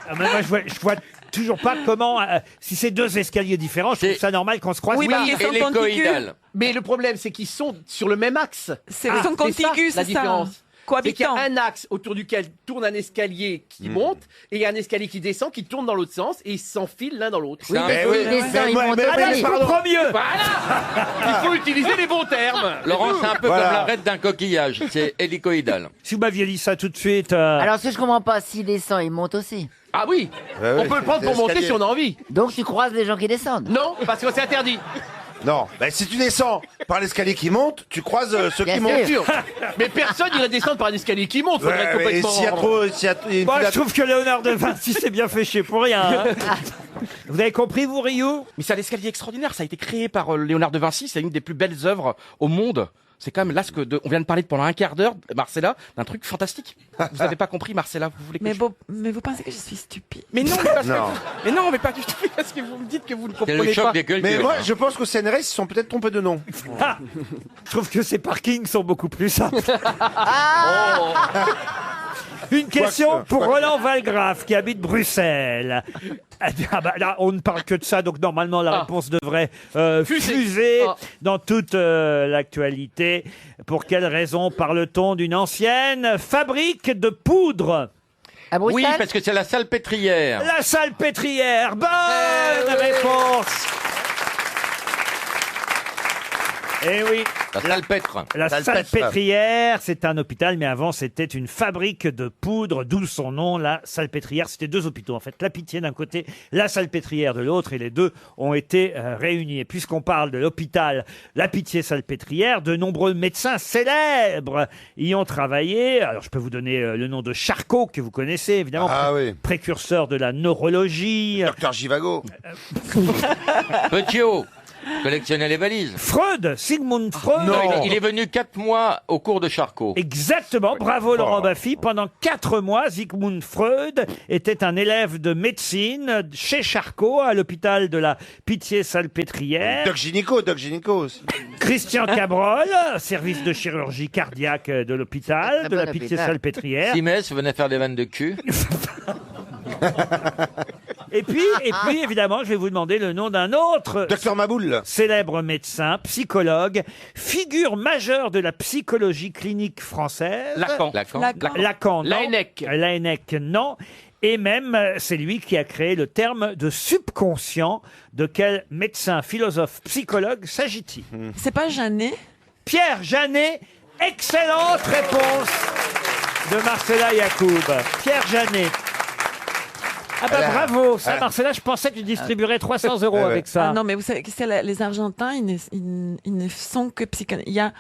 Ah, mais moi, je vois toujours pas comment, si c'est deux escaliers différents, je trouve ça normal qu'on se croise. Oui, pas. mais Hélicoïdal. Mais le problème, c'est qu'ils sont sur le même axe. Ils sont contigus, la c'est ça. différence. C'est qu'il y Cohabitants. a un axe autour duquel tourne un escalier qui monte et il y a un escalier qui descend qui tourne dans l'autre sens et ils s'enfilent l'un dans l'autre. Oui, mais il descend, il monte Ah là, aussi. je comprends mieux. Voilà. Il faut utiliser les bons termes. Laurent, c'est un peu comme l'arête d'un coquillage. C'est hélicoïdal. Si vous m'aviez dit ça tout de suite. Alors ce que je comprends pas, s'il descend, il monte aussi. Ah oui, on peut le prendre pour monter si on a envie. Donc tu croises les gens qui descendent. Non, parce que c'est interdit. Non, bah, si tu descends par l'escalier qui monte, tu croises ceux Bien qui sûr. montent. Bien sûr. Mais personne n'irait descendre par un escalier qui monte. Faudrait être Ouais, et complètement. s'il y a trop, s'il y a une Moi, file je trouve que Léonard de Vinci s'est bien fait chier pour rien. hein. Vous avez compris, vous, Rio? Mais c'est un escalier extraordinaire. Ça a été créé par Léonard de Vinci. C'est une des plus belles œuvres au monde. C'est quand même là on vient de parler pendant un quart d'heure, Marcella, d'un truc fantastique. Vous n'avez pas compris, Marcella. Vous voulez que Mais vous pensez que je suis stupide? Mais non, mais parce Non. que... Mais non, mais pas du tout. Parce que vous me dites que vous ne C'est le comprenez choc pas. des cultures. Mais moi, je pense qu'au CNRS, ils se sont peut-être trompés de nom. Ah, je trouve que ces parkings sont beaucoup plus simples. Une question pour Roland Valgrave qui habite Bruxelles. Ah bah, là, on ne parle que de ça, donc normalement la réponse devrait fuser dans toute l'actualité. Pour quelle raison parle-t-on d'une ancienne fabrique de poudre? À Oui, Bruxelles. parce que c'est la salpêtrière. La salpêtrière. Bonne réponse. Eh oui. La salpêtre. La Salpêtrière, c'est un hôpital, mais avant c'était une fabrique de poudre, d'où son nom, la Salpêtrière. C'était deux hôpitaux en fait, la Pitié d'un côté, la Salpêtrière de l'autre, et les deux ont été réunis. Et puisqu'on parle de l'hôpital La Pitié-Salpêtrière, de nombreux médecins célèbres y ont travaillé. Alors je peux vous donner le nom de Charcot, que vous connaissez évidemment, Ah oui. précurseur de la neurologie. Docteur Givago. Petiot. Collectionnait les valises. Freud, Sigmund Freud. Non, il est venu 4 mois au cours de Charcot. Exactement, bravo Laurent Baffy. Pendant 4 mois, Sigmund Freud était un élève de médecine chez Charcot, à l'hôpital de la Pitié-Salpêtrière. Doc Gynéco aussi. Christian Cabrol, service de chirurgie cardiaque de l'hôpital, de la Pitié-Salpêtrière. Simès venait faire des vannes de cul. Et puis, évidemment, je vais vous demander le nom d'un autre Docteur Maboul. célèbre médecin, psychologue, figure majeure de la psychologie clinique française. Lacan. Lacan, non. Laennec. Laennec, non. Et même, c'est lui qui a créé le terme de subconscient. De quel médecin, philosophe, psychologue s'agit-il? C'est pas Jeannet? Pierre Janet. Excellente réponse de Marcella Yacoub. Pierre Janet. Ah bah bravo, ça Marcella, je pensais que tu distribuerais 300 € avec ça. Ah non, mais vous savez que les Argentins, ils ne sont que psychanalystes. Il y a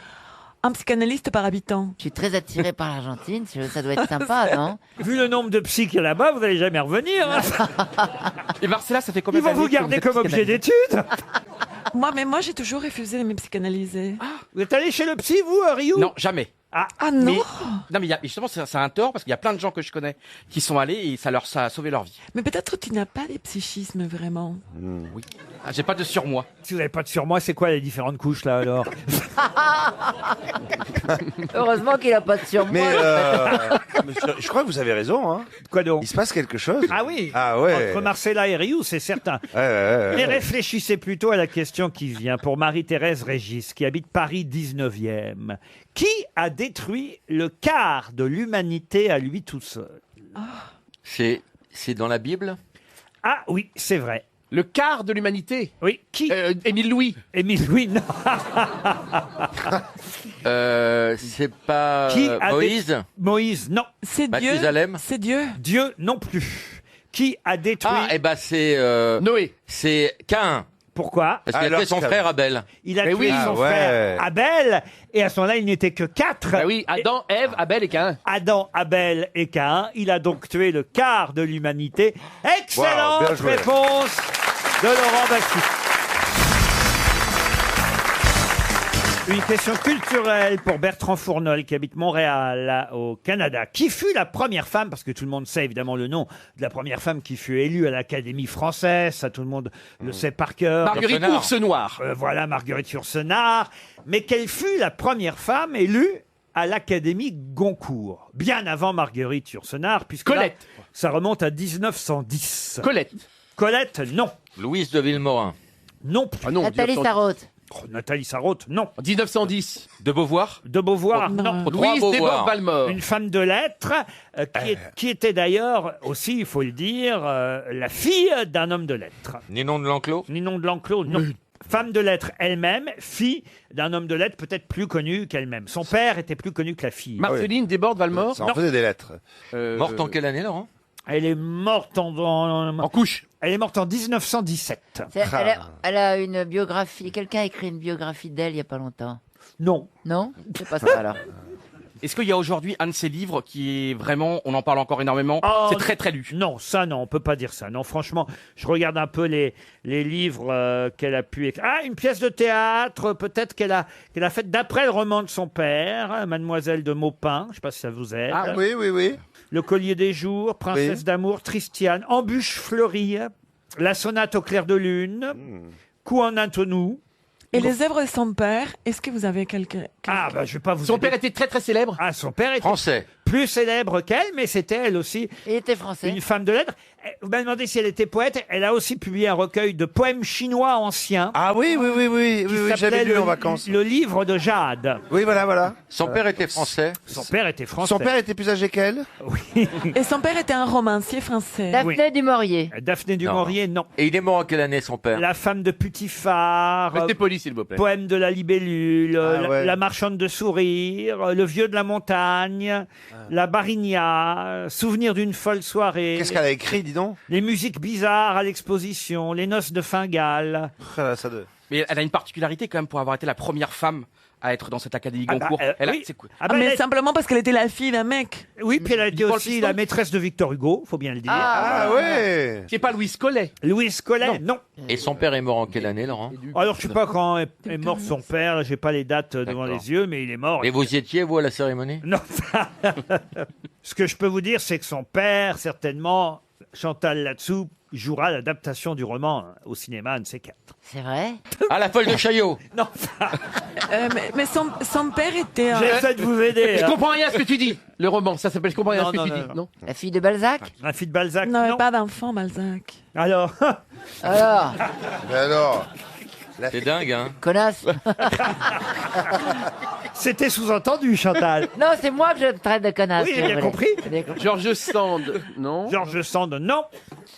un psychanalyste par habitant. Je suis très attiré par l'Argentine, ça doit être sympa, non? Vu le nombre de psy qu'il y a là-bas, vous n'allez jamais revenir. hein. Et Marcella, ça fait combien Ils vont d'années vous que garder êtes comme objet psychanalyste d'étude. Moi, j'ai toujours refusé de me psychanalyser. Vous êtes allé chez le psy, vous, Ryu? Non, jamais. Ah non. Non, mais justement, c'est un tort parce qu'il y a plein de gens que je connais qui sont allés et ça a sauvé leur vie. Mais peut-être tu n'as pas des psychismes vraiment. Oui. Ah, j'ai pas de surmoi. Si vous n'avez pas de surmoi, c'est quoi les différentes couches là alors? Heureusement qu'il a pas de surmoi. Mais je crois que vous avez raison. Hein. Quoi donc? Il se passe quelque chose. Ah oui. Ah ouais. Entre Marcella et Ryu, c'est certain. Ouais. Mais réfléchissez plutôt à la question qui vient pour Marie-Thérèse Régis, qui habite Paris 19e. Qui a détruit le quart de l'humanité à lui tout seul? C'est dans la Bible? Ah oui, c'est vrai. Le quart de l'humanité. Oui, qui? Émile Louis. Émile Louis, non. C'est pas Qui a Moïse? Moïse, non. C'est Dieu. Mathusalem? C'est Dieu. Dieu non plus. Qui a détruit? Ah, eh ben c'est Noé. c'est Caïn. Pourquoi? Parce qu'il a tué son frère Abel. Il a Mais tué oui. son Ah, frère ouais. Abel, et à ce moment-là, il n'était que 4. Bah oui, Adam, Ève, Abel et Caïn. Adam, Abel et Caïn. Il a donc tué le quart de l'humanité. Excellente Wow, bien joué. réponse de Laurent Baffy. Une question culturelle pour Bertrand Fournol qui habite Montréal au Canada. Qui fut la première femme, parce que tout le monde sait évidemment le nom de la première femme qui fut élue à l'Académie française, ça tout le monde le sait par cœur. Marguerite Yourcenar. Ours Noir. Voilà Marguerite Yourcenar. Mais quelle fut la première femme élue à l'Académie Goncourt? Bien avant Marguerite Yourcenar, puisque là, Colette. ça remonte à 1910. Colette. Colette, non. Louise de Villemorin. Non plus. Ah non, Nathalie 1910. Sarraute. Oh, Nathalie Sarraute, non. 1910. De Beauvoir. De Beauvoir, non. Trois Louise Beauvoir. Desbordes-Valmore. Une femme de lettres qui était d'ailleurs aussi, il faut le dire, la fille d'un homme de lettres. Ninon de l'Enclos. Ninon de l'Enclos, non. Femme de lettres elle-même, fille d'un homme de lettres peut-être plus connu qu'elle-même. Son père était plus connu que la fille. Marceline Desbordes-Valmore. Ça en faisait des lettres. Morte en quelle année, Laurent? Elle est morte En couche. Elle est morte en 1917. Elle a une biographie. Quelqu'un a écrit une biographie d'elle il n'y a pas longtemps. Non. Non? C'est pas ça alors. Est-ce qu'il y a aujourd'hui un de ces livres qui est vraiment, on en parle encore énormément, Oh, c'est très très lu? Non, ça non, on peut pas dire ça. Non, franchement, je regarde un peu les livres qu'elle a pu écrire. Ah, une pièce de théâtre, peut-être qu'elle a faite d'après le roman de son père, Mademoiselle de Maupin. Je sais pas si ça vous aide. Ah oui, oui, oui. Le collier des jours, Princesse Oui. d'amour, Tristiane, Embûche fleurie, La sonate au clair de lune, Coup en Antonou. Et les œuvres de son père, est-ce que vous avez quelques... Ah, bah, je vais pas vous Son aider. père était très très célèbre. Ah, son père était Français. plus célèbre qu'elle, mais c'était elle aussi Il était français. une femme de lettres. Vous m'avez demandé si elle était poète. Elle a aussi publié un recueil de poèmes chinois anciens. Ah oui, oui, oui, oui, qui oui, oui, s'appelait j'avais lu le, en vacances. le livre de Jade. Oui, voilà, voilà. Son père était français. Son père était français. Son père était plus âgé qu'elle. Oui. Et son père était un romancier français. Daphné du Maurier. Daphné du Maurier, non. Et il est mort en quelle année, son père? La femme de Putiphar. Restez poli, s'il vous plaît. Poème de la libellule, ouais. la marchande de sourire, le vieux de la montagne, la barigna, souvenir d'une folle soirée. Qu'est-ce qu'elle a écrit, dis donc? Les musiques bizarres à l'exposition, les noces de Fingal. Ah, ça doit- Mais elle a une particularité quand même pour avoir été la première femme à être dans cette Académie Ah bah, Goncourt. oui. C'est quoi Ah bah, mais elle a- simplement parce qu'elle était la fille d'un mec. oui, puis elle a été Paul aussi Piston. la maîtresse de Victor Hugo, faut bien le dire. Ah ouais. Qui est pas Louise Collet. Louise Collet, non. Et son père est mort en quelle année, Laurent? Alors, je sais pas quand est mort son père, j'ai pas les dates devant D'accord. les yeux, mais il est mort. Et vous y étiez, vous, à la cérémonie? Non. Ce que je peux vous dire, c'est que son père, certainement, Chantal là-dessous, jouera l'adaptation du roman au cinéma, un de ces quatre. C'est vrai? Ah, la folle de Chaillot. Non, Mais son père était... j'essaie de vous aider. Je hein. comprends rien à ce que tu dis. Le roman, ça s'appelle Je comprends rien à ce que Non, tu non, dis. non. Non. La fille de Balzac? Un fille de Balzac, n'avait non. pas d'enfant, Balzac. Alors, Alors, Mais alors. C'est dingue, hein? connasse. c'était sous-entendu, Chantal. Non, c'est moi que je traite de connasse. Oui, si j'ai vous bien voulez. compris. J'ai bien compris. Georges Sand. Non. Georges Sand, non.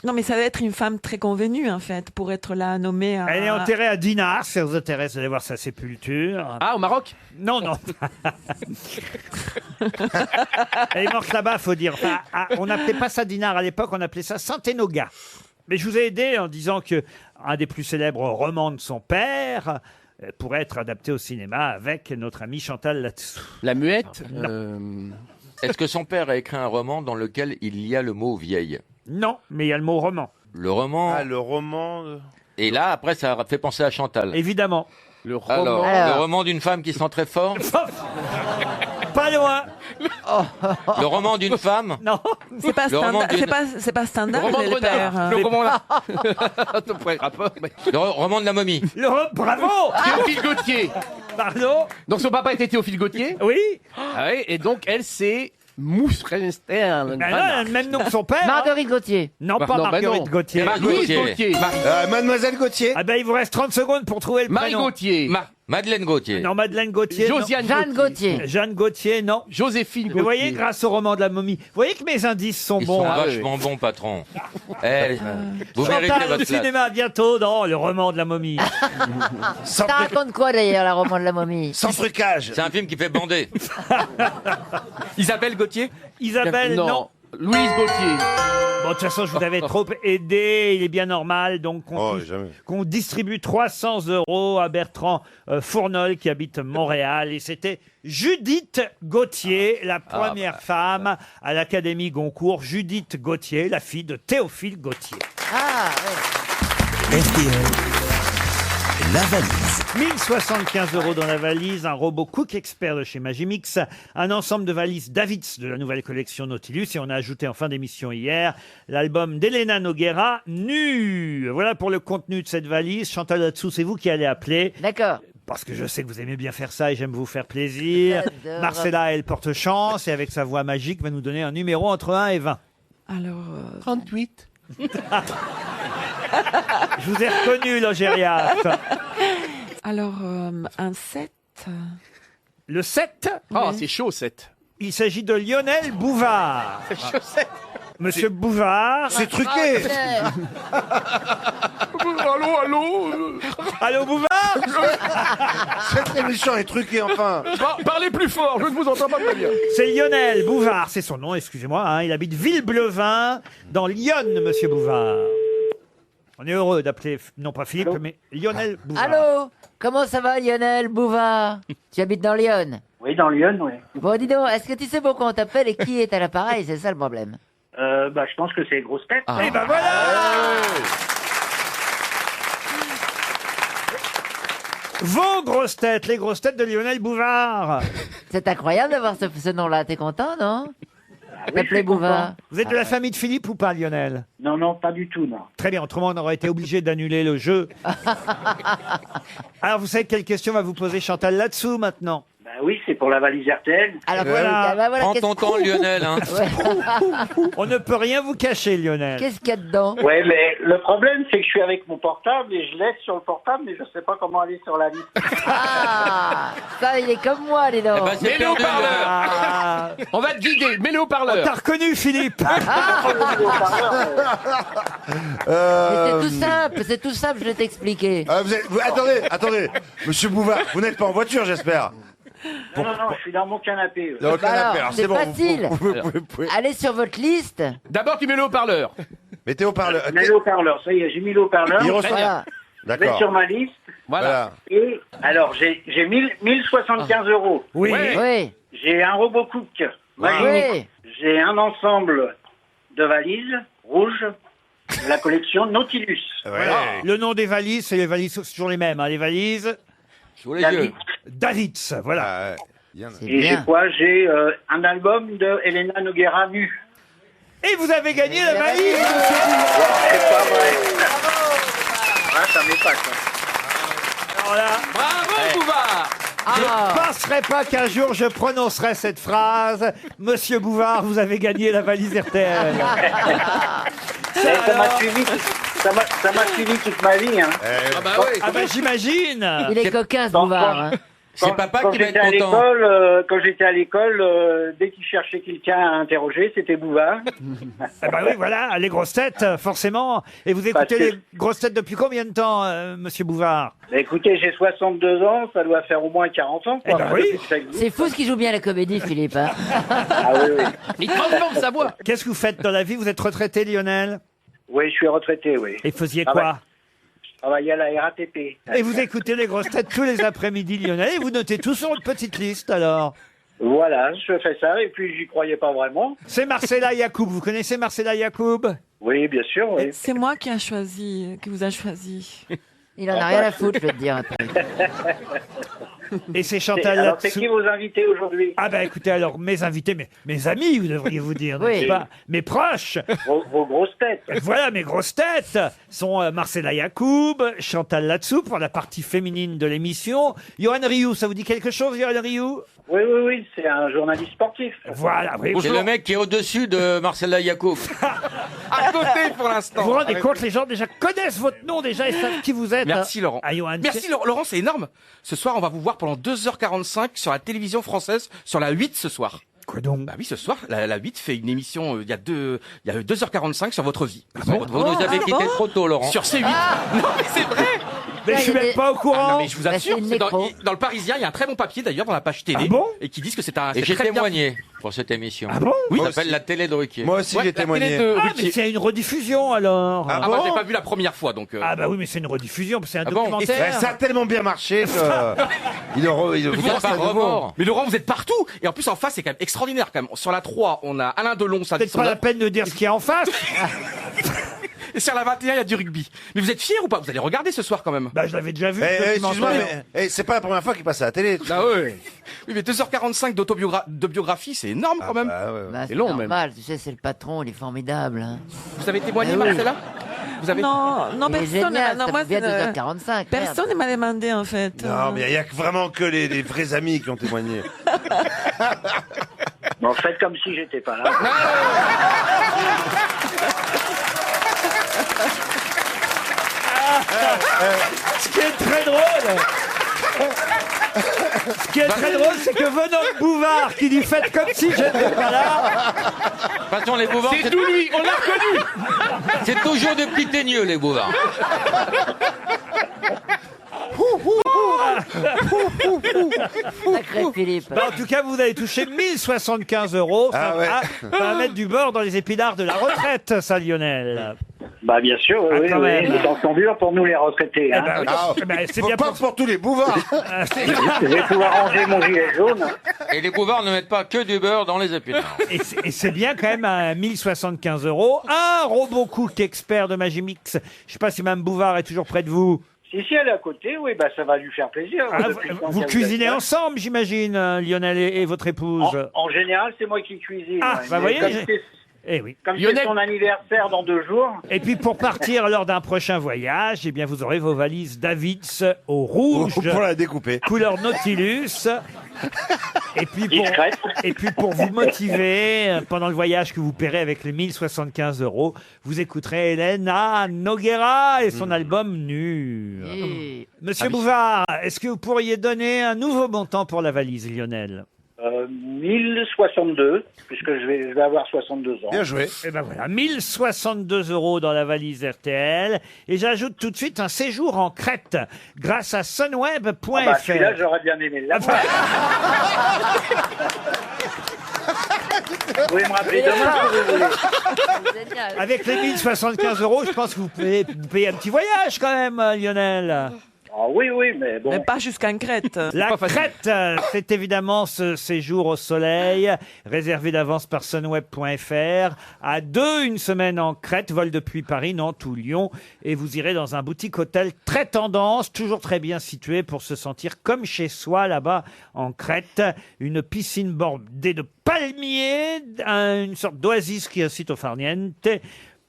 Non, mais ça doit être une femme très convenue, en fait, pour être là nommée à... Elle est enterrée à Dinard, si ça vous intéresse d'aller voir sa sépulture. Ah, au Maroc. Non, non. Elle est morte là-bas, faut dire. Enfin, on n'appelait pas ça Dinard à l'époque, on appelait ça Saint-Enogat. Mais je vous ai aidé en disant que un des plus célèbres romans de son père pourrait être adapté au cinéma avec notre amie Chantal là-dessous. La muette. Est-ce que son père a écrit un roman dans lequel il y a le mot vieille? Non, mais il y a le mot roman. Le roman. Ah, le roman. Et là, après, ça a fait penser à Chantal. Évidemment. Le roman. Alors, Alors. le roman d'une femme qui sent très fort. Pas loin. Le roman d'une femme. Non. C'est pas, Le roman d'une- c'est pas standard, Le roman les de Renard. pères. Le roman là. Ton premier rapport. mais- Le roman de la momie. Bravo. Théophile Gautier. Pardon. Donc son papa était Théophile Gautier. Oui. Ah oui, et donc elle c'est Mousse Renstern. Ben non, elle a le même nom que son père. hein. Marguerite Gauthier. Non, Bah pas non, bah Marguerite non. Gauthier. Marguerite Louise Gautier. Gautier. Mademoiselle Gauthier. Ah ben, il vous reste 30 secondes pour trouver le Marie prénom. Gautier. Madeleine Gautier. Non, Madeleine Gauthier. non. Josiane Jeanne Gauthier. Jeanne Gauthier, non. Joséphine Gautier. Mais vous voyez, grâce au roman de la momie, vous voyez que mes indices sont Ils bons. sont hein. vachement bons, patron. Eh, vous méritez Chantal, votre au place. cinéma, bientôt dans le roman de la momie. Sans, Ça tru- raconte quoi d'ailleurs, la roman de la momie? sans trucage. C'est un film qui fait bander. Isabelle Gauthier. Isabelle, non. Louise Gauthier. Bon, de toute façon, je vous avais trop aidé. Il est bien normal donc qu'on distribue 300 € à Bertrand Fournol qui habite Montréal. Et c'était Judith Gauthier, la première femme à l'Académie Goncourt. Judith Gauthier, la fille de Théophile Gauthier. Ah, ouais. RTL, la valise. 1075 € dans la valise, un robot Cook Expert de chez Magimix, un ensemble de valises Davids de la nouvelle collection Nautilus, et on a ajouté en fin d'émission hier l'album d'Elena Noguera, Nu. Voilà pour le contenu de cette valise. Chantal là-dessous, c'est vous qui allez appeler. D'accord. Parce que je sais que vous aimez bien faire ça et j'aime vous faire plaisir. J'adore. Marcella, elle porte chance et avec sa voix magique va nous donner un numéro entre 1 et 20. Alors, 38. Je vous ai reconnu, Logérias. alors un 7. Le 7, Oh, c'est chaud, 7. il s'agit de Lionel Bouvard. C'est chaud, 7. Monsieur Bouvard. C'est truqué. Allô. Allô, Bouvard. Cette émission est truquée, enfin. Parlez plus fort, je ne vous entends pas très bien. C'est Lionel Bouvard, c'est son nom, excusez-moi. Hein. Il habite Villeblevin, dans Lyon, monsieur Bouvard. On est heureux d'appeler, non pas Philippe, mais Lionel Bouvard. Allô? Comment ça va, Lionel Bouvard? Tu habites dans Lyon? Oui, dans Lyon, oui. Bon, dis donc, est-ce que tu sais pourquoi on t'appelle et qui est à l'appareil? C'est ça le problème. Je pense que c'est grosse tête. Et ben voilà. Vos grosses têtes, les grosses têtes de Lionel Bouvard. C'est incroyable d'avoir ce nom-là. T'es content, non? Oui, T'appelais Bouvard. Vous êtes de la famille de Philippe ou pas, Lionel? Non, pas du tout, non. Très bien, autrement on aurait été obligé d'annuler le jeu. Alors vous savez quelle question va vous poser Chantal là-dessous maintenant? Oui, c'est pour la valise RTL. Alors Voilà. voilà, Prends qu'est-ce- ton temps, Lionel. Hein. On ne peut rien vous cacher, Lionel. Qu'est-ce qu'il y a dedans? Ouais, mais le problème, c'est que je suis avec mon portable et je laisse sur le portable, mais je sais pas comment aller sur la liste. Ah, ça, il est comme moi, les Eh ben, dents. c'est Mets-le perdu. haut-parleur. Ah, On va te guider, mets-le haut-parleur. t'as reconnu, Philippe? C'est tout simple, je vais t'expliquer. Attendez, Monsieur Bouvard, vous n'êtes pas en voiture, j'espère. Non, je suis dans mon canapé. Dans le canapé, Alors, alors c'est bon, facile. vous pouvez- Allez sur votre liste. D'abord, tu mets le haut-parleur. Mettez haut-parleur. Je mets le haut-parleur, ça y est, j'ai mis le haut-parleur. Il reçoit. Voilà. Je vais D'accord. sur ma liste. Voilà. Et alors, j'ai 1075 €. Oui. Ouais. Oui, J'ai un robot cook. oui. J'ai un ensemble de valises rouges, la collection Nautilus. Ouais. Le nom des valises, c'est les valises, c'est toujours les mêmes. Hein. Les valises Sous les yeux. Davids, voilà. Ah, ouais. Bien. C'est Et j'ai bien. quoi? J'ai un album de Elena Noguera, Nu. Et vous avez gagné la valise. C'est pas vrai. Ah, ça m'épate. Alors là, Bravo, Bouvard. je ne penserais pas qu'un jour je prononcerai cette phrase. Monsieur Bouvard, vous avez gagné la valise RTL. Ça m'a suivi, ça m'a suivi toute ma vie. Hein. Ah bah oui. Ah ben j'imagine. Il est cocasse, Bouvard. Hein. C'est papa qui va j'étais être à content. l'école, quand j'étais à l'école, dès qu'il cherchait quelqu'un à interroger, c'était Bouvard. Ah ben oui, voilà, les grosses têtes, forcément. Et vous écoutez Parce que- les grosses têtes depuis combien de temps, Monsieur Bouvard? Bah, écoutez, j'ai 62 ans, ça doit faire au moins 40 ans. Quoi. Eh ben oui. C'est fou ce qu'il joue bien la comédie, Philippe. Hein. Ah oui. Il transforme sa voix. Qu'est-ce que vous faites dans la vie? Vous êtes retraité, Lionel? Oui, je suis retraité, oui. Et faisiez Ah quoi? Je travaillais à la RATP. Et vous écoutez les grosses têtes tous les après-midi, Lionel, et vous notez tout sur une petite liste, alors. Voilà, je fais ça, et puis j'y croyais pas vraiment. C'est Marcella Yacoub. Vous connaissez Marcella Yacoub? Oui, bien sûr, oui. C'est moi qui vous a choisi. Il en a rien à foutre, je vais te dire. Et c'est Chantal Alors, c'est là-dessous. qui vos invités aujourd'hui? Ah ben écoutez, alors mes invités, mes amis, vous devriez vous dire, Oui. n'est-ce pas? Mes proches. Vos grosses têtes. Voilà, mes grosses têtes sont Marcella Yacoub, Chantal Latsou pour la partie féminine de l'émission. Johan Rioux, ça vous dit quelque chose, Johan Rioux? Oui, c'est un journaliste sportif. Voilà, oui. C'est le mec qui est au-dessus de Marcella Yacoub. À côté pour l'instant. Vous vous rendez compte, les gens déjà connaissent votre nom déjà et savent qui vous êtes. Merci Laurent. Ah, Johan, Merci Laurent, c'est énorme. Ce soir, on va vous voir pendant 2h45 sur la télévision française, sur la 8 ce soir. Quoi donc? Bah oui, ce soir, la 8 fait une émission il y a 2h45 sur votre vie. Vous nous avez quitté trop tôt, Laurent. Sur C8. Non, mais c'est vrai. Mais je suis même pas au Ah courant. non, mais je vous assure, c'est une c'est nécro. dans le Parisien, il y a un très bon papier d'ailleurs dans la page télé. Ah bon et qui disent que c'est un. Et c'est j'ai très bien témoigné pour cette émission. Ah bon Oui. Ça s'appelle la télé de Ruquier. Moi aussi, Ouais, j'ai la télé témoigné. de Ah, mais Ruquier. c'est une rediffusion alors. Ah, moi, je l'ai pas vu la première fois, donc. Ah bah oui, mais c'est une rediffusion, c'est un Ah bon Ouais, documentaire. ça a tellement bien marché que il Vous êtes pas à nouveau. remords. Mais Laurent, vous êtes partout. Et en plus, en face, c'est quand même extraordinaire, quand même. Sur la 3, on a Alain Delon, ça Peut-être pas la peine de dire ce qu'il y a en face. Et sur la 21, il y a du rugby. Mais vous êtes fiers ou pas? Vous allez regarder ce soir, quand même. Bah, je l'avais déjà vu. Eh, le excuse-moi, documentaire. mais c'est pas la première fois qu'il passe à la télé. Ah ouais. Oui, mais 2h45 de biographie, c'est énorme, quand même. Bah, ouais. Bah, C'est c'est long, même. normal, tu sais, c'est le patron, il est formidable. Hein. Vous avez témoigné, Ah oui. Marcella? Vous avez. Non, Il est personne. génial, Non, ça moi, fait bien c'est, 2h45. personne ne m'a demandé en fait. Non, mais il y a vraiment que les vrais amis qui ont témoigné. Bon, faites comme si j'étais pas là. Ce qui est très drôle. Ce qui est très drôle, c'est que venant de Bouvard qui dit faites comme si j'étais pas là. De toute façon, les Bouvards, C'est tout lui, on l'a reconnu. c'est toujours des petits teigneux, les Bouvards. Sacré Philippe. Bah, en tout cas, vous allez toucher 1075 €. Ça, Ah ouais. ça va mettre du beurre dans les épinards de la retraite, ça, Lionel. Bah, bien sûr, Ah, oui, quand oui. même. Les temps sont durs pour nous, les retraités. Eh Hein. ben, oui. Ah, Eh ben, c'est faut bien pas pour... pour tous les bouvards. Je vais pouvoir ranger mon gilet jaune. Et les Bouvards ne mettent pas que du beurre dans les épinards. Et c'est bien quand même à 1075 €. Un robot cook expert de Magimix. Je sais pas si Mme Bouvard est toujours près de vous. Si elle est à côté, oui, bah, ça va lui faire plaisir. Ah, Depuis le temps vous qu'elle cuisinez est là. ensemble, j'imagine, Lionel et votre épouse. En général, c'est moi qui cuisine. Ah, ouais. bah, Mais voyez, comme j'ai- c'est- Eh oui. comme c'est Lionel- son anniversaire dans 2 jours. Et puis pour partir lors d'un prochain voyage, eh bien vous aurez vos valises Davids au rouge, Pour la découper. couleur Nautilus. Discrète. Et puis pour vous motiver pendant le voyage que vous paierez avec les 1075 €, vous écouterez Elena Noguera et son album Nu. Et- Monsieur Bouvard, est-ce que vous pourriez donner un nouveau montant pour la valise, Lionel? 1062, puisque je vais avoir 62 ans. Bien joué. Eh ben voilà, 1062 € dans la valise RTL. Et j'ajoute tout de suite un séjour en Crète grâce à sunweb.fr. Ah bah, celui-là, j'aurais bien aimé l'avoir. Vous pouvez me rappeler demain, si vous voulez. Génial. Avec les 1075 €, je pense que vous pouvez payer un petit voyage quand même, Lionel. Ah oui, oui, mais bon. Mais pas jusqu'en Crète. La Crète, c'est évidemment ce séjour au soleil, réservé d'avance par sunweb.fr. À 2, une semaine en Crète, vol depuis Paris, Nantes ou Lyon. Et vous irez dans un boutique hôtel très tendance, toujours très bien situé pour se sentir comme chez soi là-bas en Crète. Une piscine bordée de palmiers, une sorte d'oasis qui incite au farniente.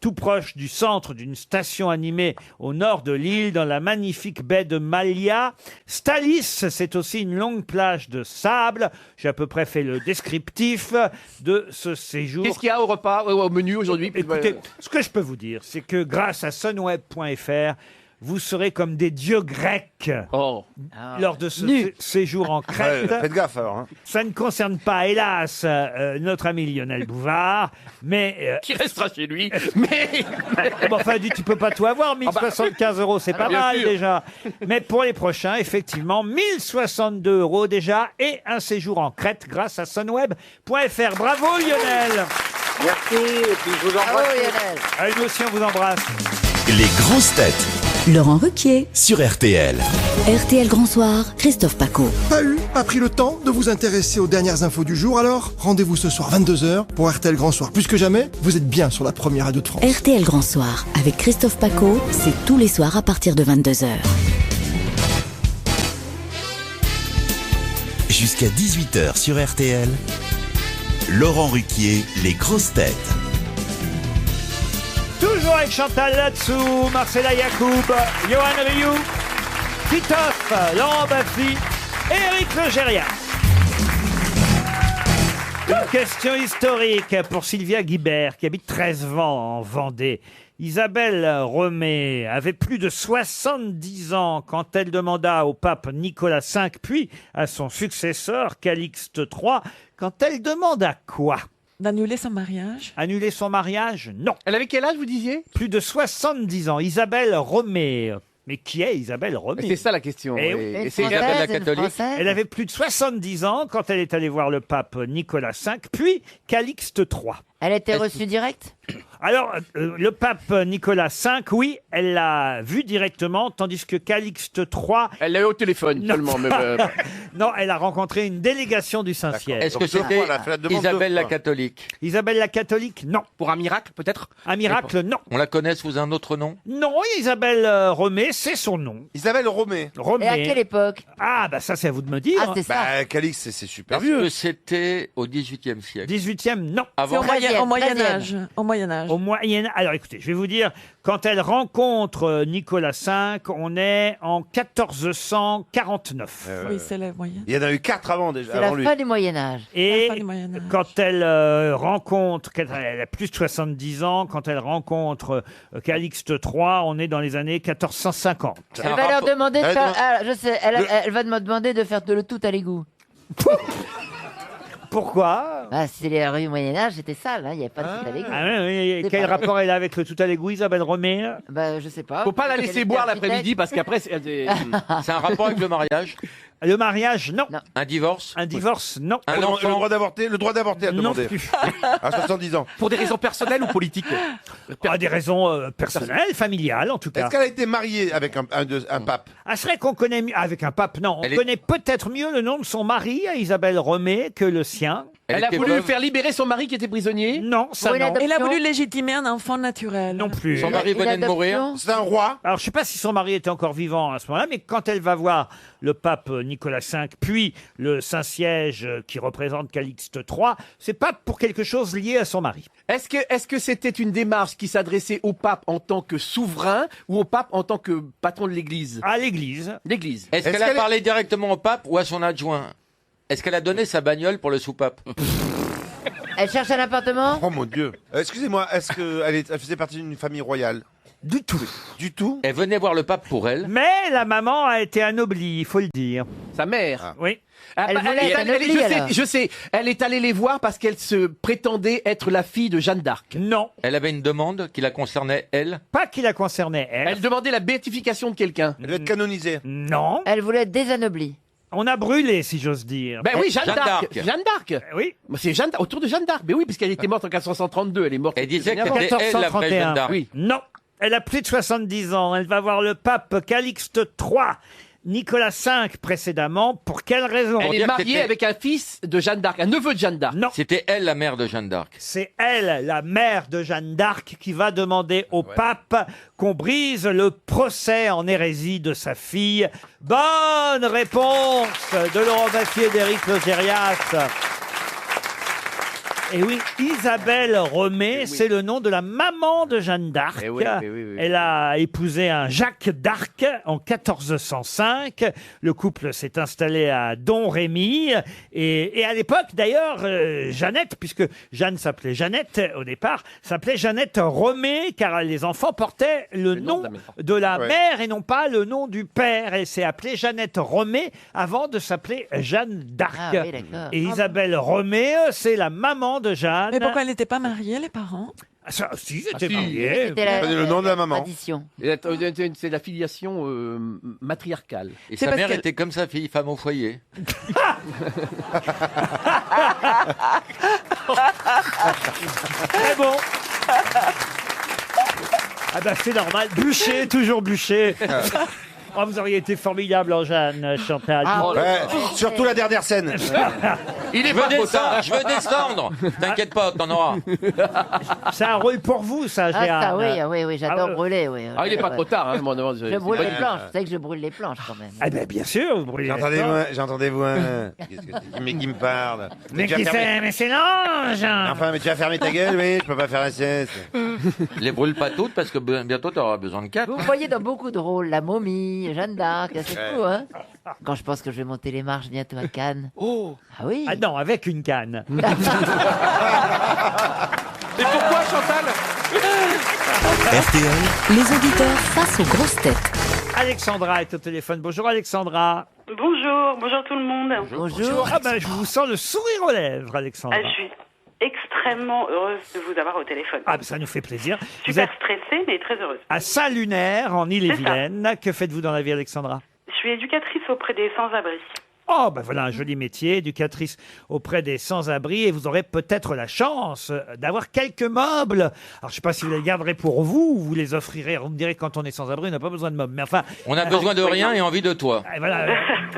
Tout proche du centre d'une station animée au nord de l'île, dans la magnifique baie de Malia. Stalis, c'est aussi une longue plage de sable. J'ai à peu près fait le descriptif de ce séjour. Qu'est-ce qu'il y a au repas, au menu aujourd'hui? Écoutez, ce que je peux vous dire, c'est que grâce à sunweb.fr, vous serez comme des dieux grecs Oh. lors de ce Nu. séjour en Crète. Faites gaffe alors. Hein. Ça ne concerne pas, hélas, notre ami Lionel Bouvard, mais... Qui restera chez lui. Mais Bon, enfin, tu peux pas tout avoir, 1075 €, c'est pas bien mal sûr. déjà. Mais pour les prochains, effectivement, 1062 € déjà et un séjour en Crète grâce à sunweb.fr. Bravo Lionel. Merci, et puis je vous Bravo embrasse. Lionel. Ah, nous aussi, on vous embrasse. Les grosses têtes Laurent Ruquier, sur RTL. RTL Grand Soir, Christophe Paco. Pas pris le temps de vous intéresser aux dernières infos du jour, alors rendez-vous ce soir 22h pour RTL Grand Soir. Plus que jamais, vous êtes bien sur la première radio de France. RTL Grand Soir, avec Christophe Paco, c'est tous les soirs à partir de 22h. Jusqu'à 18h sur RTL. Laurent Ruquier, les grosses têtes. Toujours avec Chantal Latsou, Marcella Yacoub, Johan Rioux, Titoff, Laurent Baffy et Eric Legérias. Une question historique pour Sylvia Guibert, qui habite Treize-Vents en Vendée. Isabelle Romée avait plus de 70 ans quand elle demanda au pape Nicolas V, puis à son successeur Calixte III, quand elle demanda quoi? D'annuler son mariage. Annuler son mariage? Non. elle avait quel âge, vous disiez? Plus de 70 ans. Isabelle Romée. Mais qui est Isabelle Romé? C'est ça la question. Eh Et- oui. et c'est Isabelle la Française, une catholique. Française. Elle avait plus de 70 ans quand elle est allée voir le pape Nicolas V, puis Calixte III. Elle était reçue direct? Alors, le pape Nicolas V, oui, elle l'a vu directement, tandis que Calixte III... Elle l'a eu au téléphone seulement. Mais, non, elle a rencontré une délégation du Saint-Siège. Est-ce que Donc, deux c'était fois, elle a fait la demande Isabelle deux la fois. catholique? Isabelle la catholique, non. Pour un miracle, peut-être? Un miracle, non. On la connaît sous un autre nom? Non, Isabelle Romé, c'est son nom. Isabelle Romé. Romé. Et à quelle époque? Ah, bah ça, c'est à vous de me dire. Ah, c'est ça. Bah, Calix, c'est super Est-ce vieux. que c'était au XVIIIe siècle? 18e, non. C'est Avant? au Moyen 13e. Âge. Au Moyen Âge. Au Moyen... Alors écoutez, je vais vous dire, quand elle rencontre Nicolas V, on est en 1449. Oui, c'est le Moyen. Il y en a eu 4 avant déjà. C'est la Avant lui. fin du Moyen-Âge. Et La fin du Moyen Âge. quand elle rencontre, elle a plus de 70 ans, quand elle rencontre Calixte III, on est dans les années 1450. Elle va leur demander de Elle faire. demande- Ah, je sais, elle va me demander de faire le tout à l'égout. Pourquoi? Ah, c'est les rues Moyen-Âge, c'était sale, hein, il n'y avait pas de tout à l'égout. Ah oui, oui, C'est quel pas- rapport elle a avec le tout à l'égout, Isabelle Romé? Bah, je sais pas. faut pas la Elle laisser était boire architecte. l'après-midi parce qu'après. C'est un rapport avec le mariage? Le mariage, non. Non. Un divorce? Un divorce, non. Un Le droit enfant? d'avorter, le droit d'avorter à Non demander. plus. À 70 ans. Pour des raisons personnelles ou politiques? Pour des raisons personnelles, familiales en tout cas. Est-ce qu'elle a été mariée avec un pape? Ah, c'est vrai qu'on connaît mieux, avec un pape, non. On Elle est- connaît peut-être mieux le nom de son mari, à Isabelle Romé, que le sien. Elle a était voulu veuve? faire libérer son mari qui était prisonnier. Non, ça Pour une non. adoption. Elle a voulu légitimer un enfant naturel. Non plus. Son mari Une venait de mourir? adoption. C'est un roi. Alors, je sais pas si son mari était encore vivant à ce moment-là, mais quand elle va voir le pape Nicolas V, puis le Saint-Siège qui représente Calixte III, c'est pas pour quelque chose lié à son mari. Est-ce que c'était une démarche qui s'adressait au pape en tant que souverain ou au pape en tant que patron de l'Église? À l'église. L'Église. Est-ce qu'elle a parlé directement au pape ou à son adjoint? Est-ce qu'elle a donné sa bagnole pour le soupape? Elle cherche un appartement? Oh mon Dieu. Excusez-moi, est-ce qu'elle faisait partie d'une famille royale? Du tout. Du tout? Elle venait voir le pape pour elle. Mais la maman a été anoblie, il faut le dire. Sa mère. Oui. Ah, Elle bah, voulait être anoblie, je sais, alors. je sais. Elle est allée les voir parce qu'elle se prétendait être la fille de Jeanne d'Arc. Non. Elle avait une demande qui la concernait, elle. Pas qui la concernait, elle. Elle demandait la béatification de quelqu'un. Elle doit être canonisée. Non. Elle voulait être désanoblie. On a brûlé, si j'ose dire. Ben oui, Jeanne Jeanne d'Arc. d'Arc. Jeanne d'Arc. Oui. C'est Jeanne, autour de Jeanne d'Arc. Ben oui, puisqu'elle était morte en 1432. Elle est morte. Elle disait que quelques années c'était elle la vraie Jeanne d'Arc. Oui. Non. Elle a plus de 70 ans. Elle va voir le pape Calixte III. Nicolas V précédemment. Pour quelle raison? Elle est dire que mariée c'était- avec un fils de Jeanne d'Arc, un neveu de Jeanne d'Arc. Non. C'était elle la mère de Jeanne d'Arc. C'est elle, la mère de Jeanne d'Arc, qui va demander au pape qu'on brise le procès en hérésie de sa fille. Bonne réponse de Laurent Baffie et d'Éric Logérias. Et oui, Isabelle Romé, c'est le nom de la maman de Jeanne d'Arc. Eh oui, oui, oui, oui. Elle a épousé un Jacques d'Arc en 1405. Le couple s'est installé à Domrémy. Et à l'époque, d'ailleurs, Jeannette, puisque Jeanne s'appelait Jeannette au départ, s'appelait Jeannette Romé, car les enfants portaient le nom de la Ouais. mère et non pas le nom du père. Elle s'est appelée Jeannette Romé avant de s'appeler Jeanne d'Arc. Ah oui, d'accord. Et Isabelle Romé, c'est la maman de Jeanne. Mais pourquoi elle n'était pas mariée, les parents? Ah, ça, si, c'était si. marié. C'était Le nom de la maman. tradition. C'est la filiation matriarcale. Et C'est sa parce mère qu'elle- était comme sa fille, femme au foyer. Très bon. Ah bah c'est normal. Bûcher, toujours bûcher. Oh, vous auriez été formidable en Jeanne, Chantal. Ah, Ouais, surtout la dernière scène. Il est Je veux pas trop descendre, tard. je veux descendre. T'inquiète pas, t'en auras. C'est un rôle pour vous, ça, Ah, Jeanne. ça, oui, j'adore Ah, brûler, oui. Ah, il est pas trop tard. Hein, moi, Je brûle les planches, vous savez que je brûle les planches quand même. Ah ben bien sûr, vous brûlez les planches. J'entendais voix. Qu'est-ce que c'est? Mais qui me parle? Mais tu vas qui fermer- c'est? Mais c'est l'ange. Enfin, mais tu vas fermer ta gueule, oui, je peux pas faire un sieste. Les brûle pas toutes parce que bientôt t'auras besoin de 4. Vous voyez dans beaucoup de rôles, la momie, Jeanne d'Arc, c'est fou, hein. Quand je pense que je vais monter les marches bientôt à Cannes. Oh. Ah oui. Ah non, avec une canne. Et pourquoi, Chantal? RTL, Les auditeurs face aux grosses têtes. Alexandra est au téléphone. Bonjour Alexandra. Bonjour, bonjour tout le monde. Bonjour. Ah ben je vous sens le sourire aux lèvres, Alexandra. Ah, je suis extrêmement heureuse de vous avoir au téléphone. Ah, ben, ça nous fait plaisir. Vous Super êtes stressée, mais très heureuse. à Saint-Lunaire, en Ille-et-Vilaine. Que faites-vous dans la vie, Alexandra? Je suis éducatrice auprès des sans-abri. Oh, ben voilà un joli métier, éducatrice auprès des sans-abri, et vous aurez peut-être la chance d'avoir quelques meubles. Alors, je ne sais pas si vous les garderez pour vous, ou vous les offrirez. Vous me direz que quand on est sans-abri, on n'a pas besoin de meubles. Mais enfin, On a besoin de rien et envie de toi. voilà,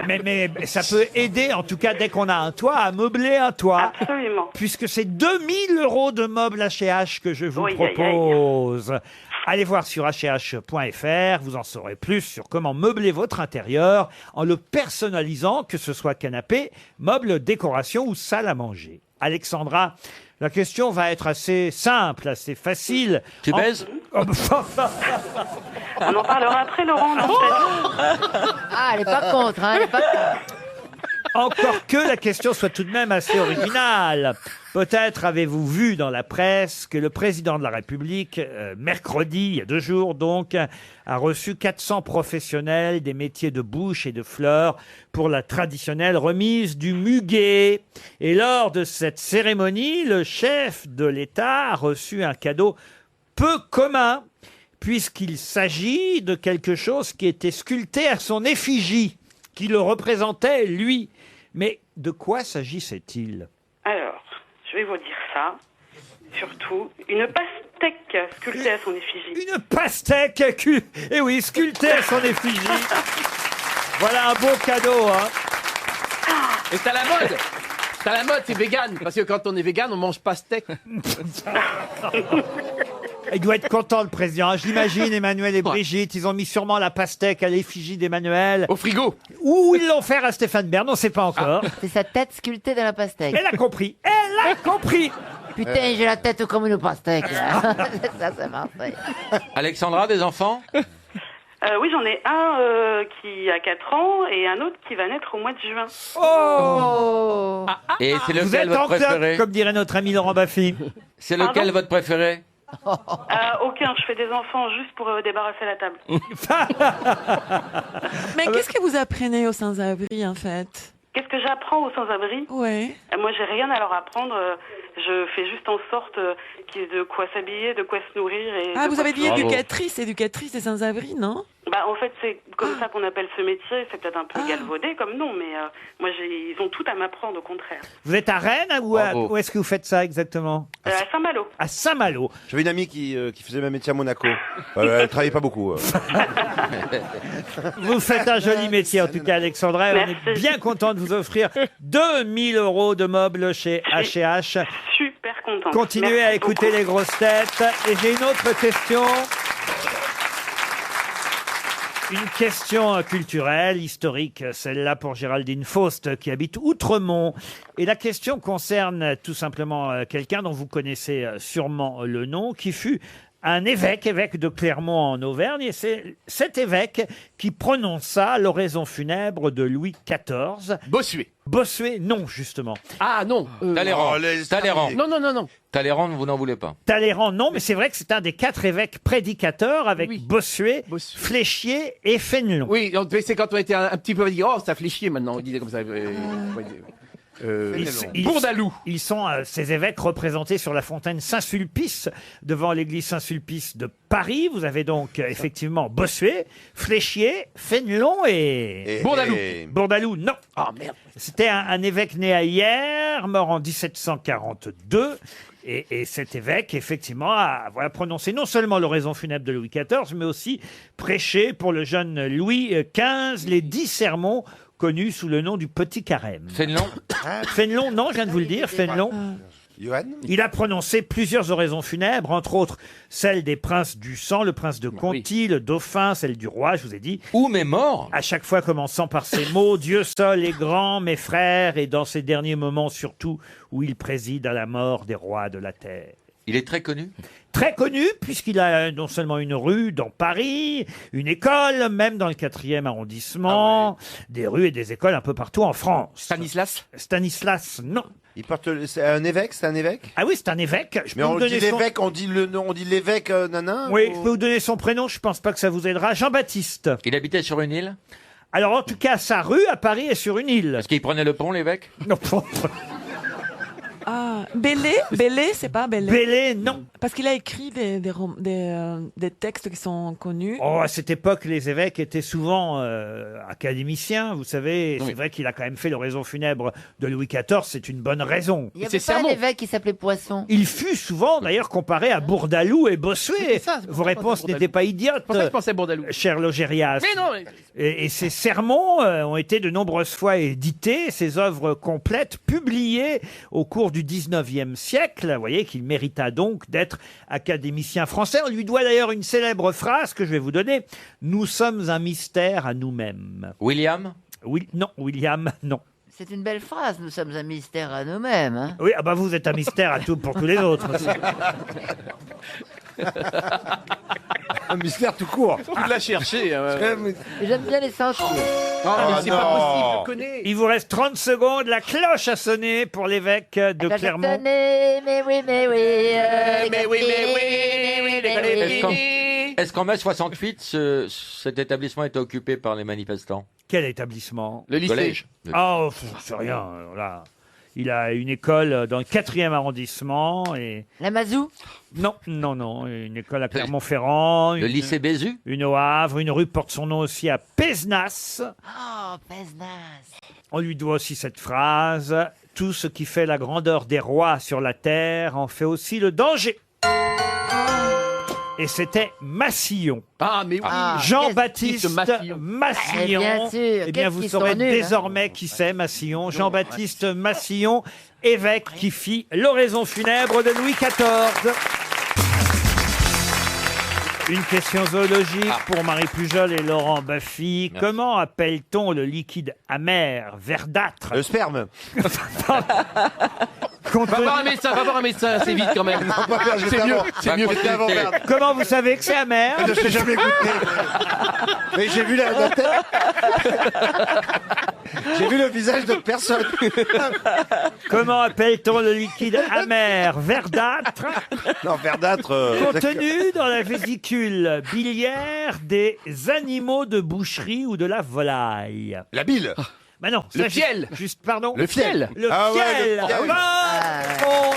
mais ça peut aider, en tout cas, dès qu'on a un toit, à meubler un toit. Absolument. Puisque c'est 2000 € de meubles H&H que je vous Oui, aïe, aïe. propose. Allez voir sur hh.fr, vous en saurez plus sur comment meubler votre intérieur en le personnalisant, que ce soit canapé, meubles, décoration ou salle à manger. Alexandra, la question va être assez simple, assez facile. Tu baises Oh, On en parlera après, Laurent. Non, Ah, elle est pas contre, hein, elle est pas contre. Encore que la question soit tout de même assez originale. Peut-être avez-vous vu dans la presse que le président de la République, mercredi, il y a 2 jours donc, a reçu 400 professionnels des métiers de bouche et de fleurs pour la traditionnelle remise du muguet. Et lors de cette cérémonie, le chef de l'État a reçu un cadeau peu commun, puisqu'il s'agit de quelque chose qui était sculpté à son effigie, qui le représentait lui. Mais de quoi s'agissait-il? Alors, je vais vous dire ça. Surtout, une pastèque sculptée à son effigie. Une pastèque, eh oui, sculptée à son effigie. Voilà un beau cadeau, hein. Et c'est à la mode. C'est à la mode, c'est vegan. Parce que quand on est vegan, on mange pastèque. Il doit être content, le président. Je l'imagine, Emmanuel et Brigitte, ils ont mis sûrement la pastèque à l'effigie d'Emmanuel. Au frigo. Ou ils l'ont fait à Stéphane Bern, on ne sait pas encore. C'est sa tête sculptée dans la pastèque. Elle a compris. Elle a compris. Putain, j'ai la tête comme une pastèque. Ça, c'est parfait. Alexandra, des enfants? Oui, j'en ai un qui a 4 ans et un autre qui va naître au mois de juin. Oh, Et c'est vous lequel êtes en votre préféré? club, comme dirait notre ami Laurent Baffy. C'est lequel Pardon votre préféré? Aucun, je fais des enfants juste pour débarrasser la table. Mais qu'est-ce que vous apprenez aux sans-abri, en fait? Qu'est-ce que j'apprends aux sans-abri? Ouais. Moi, j'ai rien à leur apprendre. Je fais juste en sorte qu'il y ait de quoi s'habiller, de quoi se nourrir. Et Ah, de vous quoi avez se dit loger. éducatrice des sans-abri, non? Bah, en fait, c'est comme ça qu'on appelle ce métier. C'est peut-être un peu galvaudé comme nom, mais moi, ils ont tout à m'apprendre, au contraire. Vous êtes à Rennes ou où est-ce que vous faites ça exactement? À Saint-Malo. À Saint-Malo. J'avais une amie qui faisait le même métier à Monaco. Elle travaillait pas beaucoup. Vous faites un joli métier, en tout cas, Alexandra. Merci. On est bien content de vous offrir 2000 € de meubles chez H&H. Super contente. Continuez Merci à écouter beaucoup. les grosses têtes. Et j'ai une autre question. Une question culturelle, historique, celle-là pour Géraldine Faust, qui habite Outremont. Et la question concerne tout simplement quelqu'un dont vous connaissez sûrement le nom, qui fut un évêque de Clermont en Auvergne. Et c'est cet évêque qui prononça l'oraison funèbre de Louis XIV. Bossuet. Bossuet, non, justement. Ah non. Talleyrand. Talleyrand. Non. Talleyrand, vous n'en voulez pas. Talleyrand, non, mais c'est vrai que c'est un des 4 évêques prédicateurs avec Bossuet, Fléchier et Fénelon. Oui, c'est quand on était un petit peu dit, oh, ça Fléchier maintenant, on disait comme ça. Bourdaloue. Ils sont ces évêques représentés sur la fontaine Saint-Sulpice devant l'église Saint-Sulpice de Paris. Vous avez donc effectivement Bossuet, Fléchier, Fénelon et Bourdaloue. Bourdaloue, non. Ah merde. C'était un évêque né à Hyères, mort en 1742. Et cet évêque, effectivement, a prononcé non seulement l'oraison funèbre de Louis XIV, mais aussi prêché pour le jeune Louis XV les 10 sermons connus sous le nom du Petit Carême. Fénelon? Fénelon, non, je viens de vous le dire, Fénelon. Johan? Il a prononcé plusieurs oraisons funèbres, entre autres celle des princes du sang, le prince de Conti, le dauphin, celle du roi, je vous ai dit. Où mes morts? À chaque fois commençant par ces mots, Dieu seul est grand, mes frères, et dans ces derniers moments surtout, où il préside à la mort des rois de la terre. Il est très connu? Très connu, puisqu'il a non seulement une rue dans Paris, une école, même dans le 4e arrondissement, des rues et des écoles un peu partout en France. Stanislas? Stanislas, non. Il porte c'est un évêque, c'est un évêque? Ah oui, c'est un évêque. Mais on dit l'évêque, on dit le nom, on dit l'évêque nanan? Oui, je peux vous donner son prénom, je pense pas que ça vous aidera. Jean-Baptiste. Il habitait sur une île? Alors en tout cas, sa rue à Paris est sur une île. Est-ce qu'il prenait le pont, l'évêque? Non. Ah, Bellé, c'est pas Bellé. Bellé, non. Parce qu'il a écrit des textes qui sont connus. Oh, à cette époque, les évêques étaient souvent académiciens, vous savez. C'est vrai qu'il a quand même fait l'oraison funèbre de Louis XIV, c'est une bonne raison. Il y avait pas un évêque qui s'appelait Poisson. Il fut souvent, d'ailleurs, comparé à Bourdaloue et Bossuet. Vos réponses n'étaient pas idiotes, C'est pour ça que je pensais à Bourdaloue. cher Logérias. Mais non, mais... Et ces sermons ont été de nombreuses fois édités, ces œuvres complètes publiées au cours du 19e siècle. Vous voyez qu'il mérita donc d'être académicien français. On lui doit d'ailleurs une célèbre phrase que je vais vous donner. « Nous sommes un mystère à nous-mêmes ». William? Non, William, non. C'est une belle phrase, nous sommes un mystère à nous-mêmes. Hein. Oui, ah bah vous êtes un mystère à tout pour tous les autres. Un mystère tout court. Faut la chercher. J'aime bien les sentiers. mais c'est pas possible, je connais. Il vous reste 30 secondes. La cloche a sonné pour l'évêque de Clermont. Mais oui, mais oui. Mais oui, mais oui. Est-ce qu'en mai 68, cet établissement était occupé par les manifestants? Quel établissement? Le lycée. Collège. Oh, c'est rien. Là. Il a une école dans le 4e arrondissement et... La Mazou? Non, une école à Clermont-Ferrand. Le lycée Bézu? Une au Havre, une rue porte son nom aussi à Pézenas. Oh, Pézenas. On lui doit aussi cette phrase. Tout ce qui fait la grandeur des rois sur la terre en fait aussi le danger. Et c'était Massillon. Ah, mais oui. Jean-Baptiste Massillon. Massillon. Bien sûr. Eh bien, vous saurez désormais qui c'est, Massillon. Jean-Baptiste Massillon, évêque qui fit l'oraison funèbre de Louis XIV. Une question zoologique pour Marie Pujol et Laurent Baffy. Merci. Comment appelle-t-on le liquide amer, verdâtre? Le sperme. Va voir un médecin, c'est vite quand même. C'est mieux. C'est mieux. Comment vous savez que c'est amer? Je ne l'ai jamais goûté. Mais j'ai vu la tête. J'ai vu le visage de personne. Comment appelle-t-on le liquide amer, verdâtre? Non, verdâtre. Contenu dans la vésicule biliaire des animaux de boucherie ou de la volaille. La bile. Bah non, Le ça, fiel. Juste, pardon. Le fiel. Le Ah ouais, fiel. le fiel. Bonne réponse.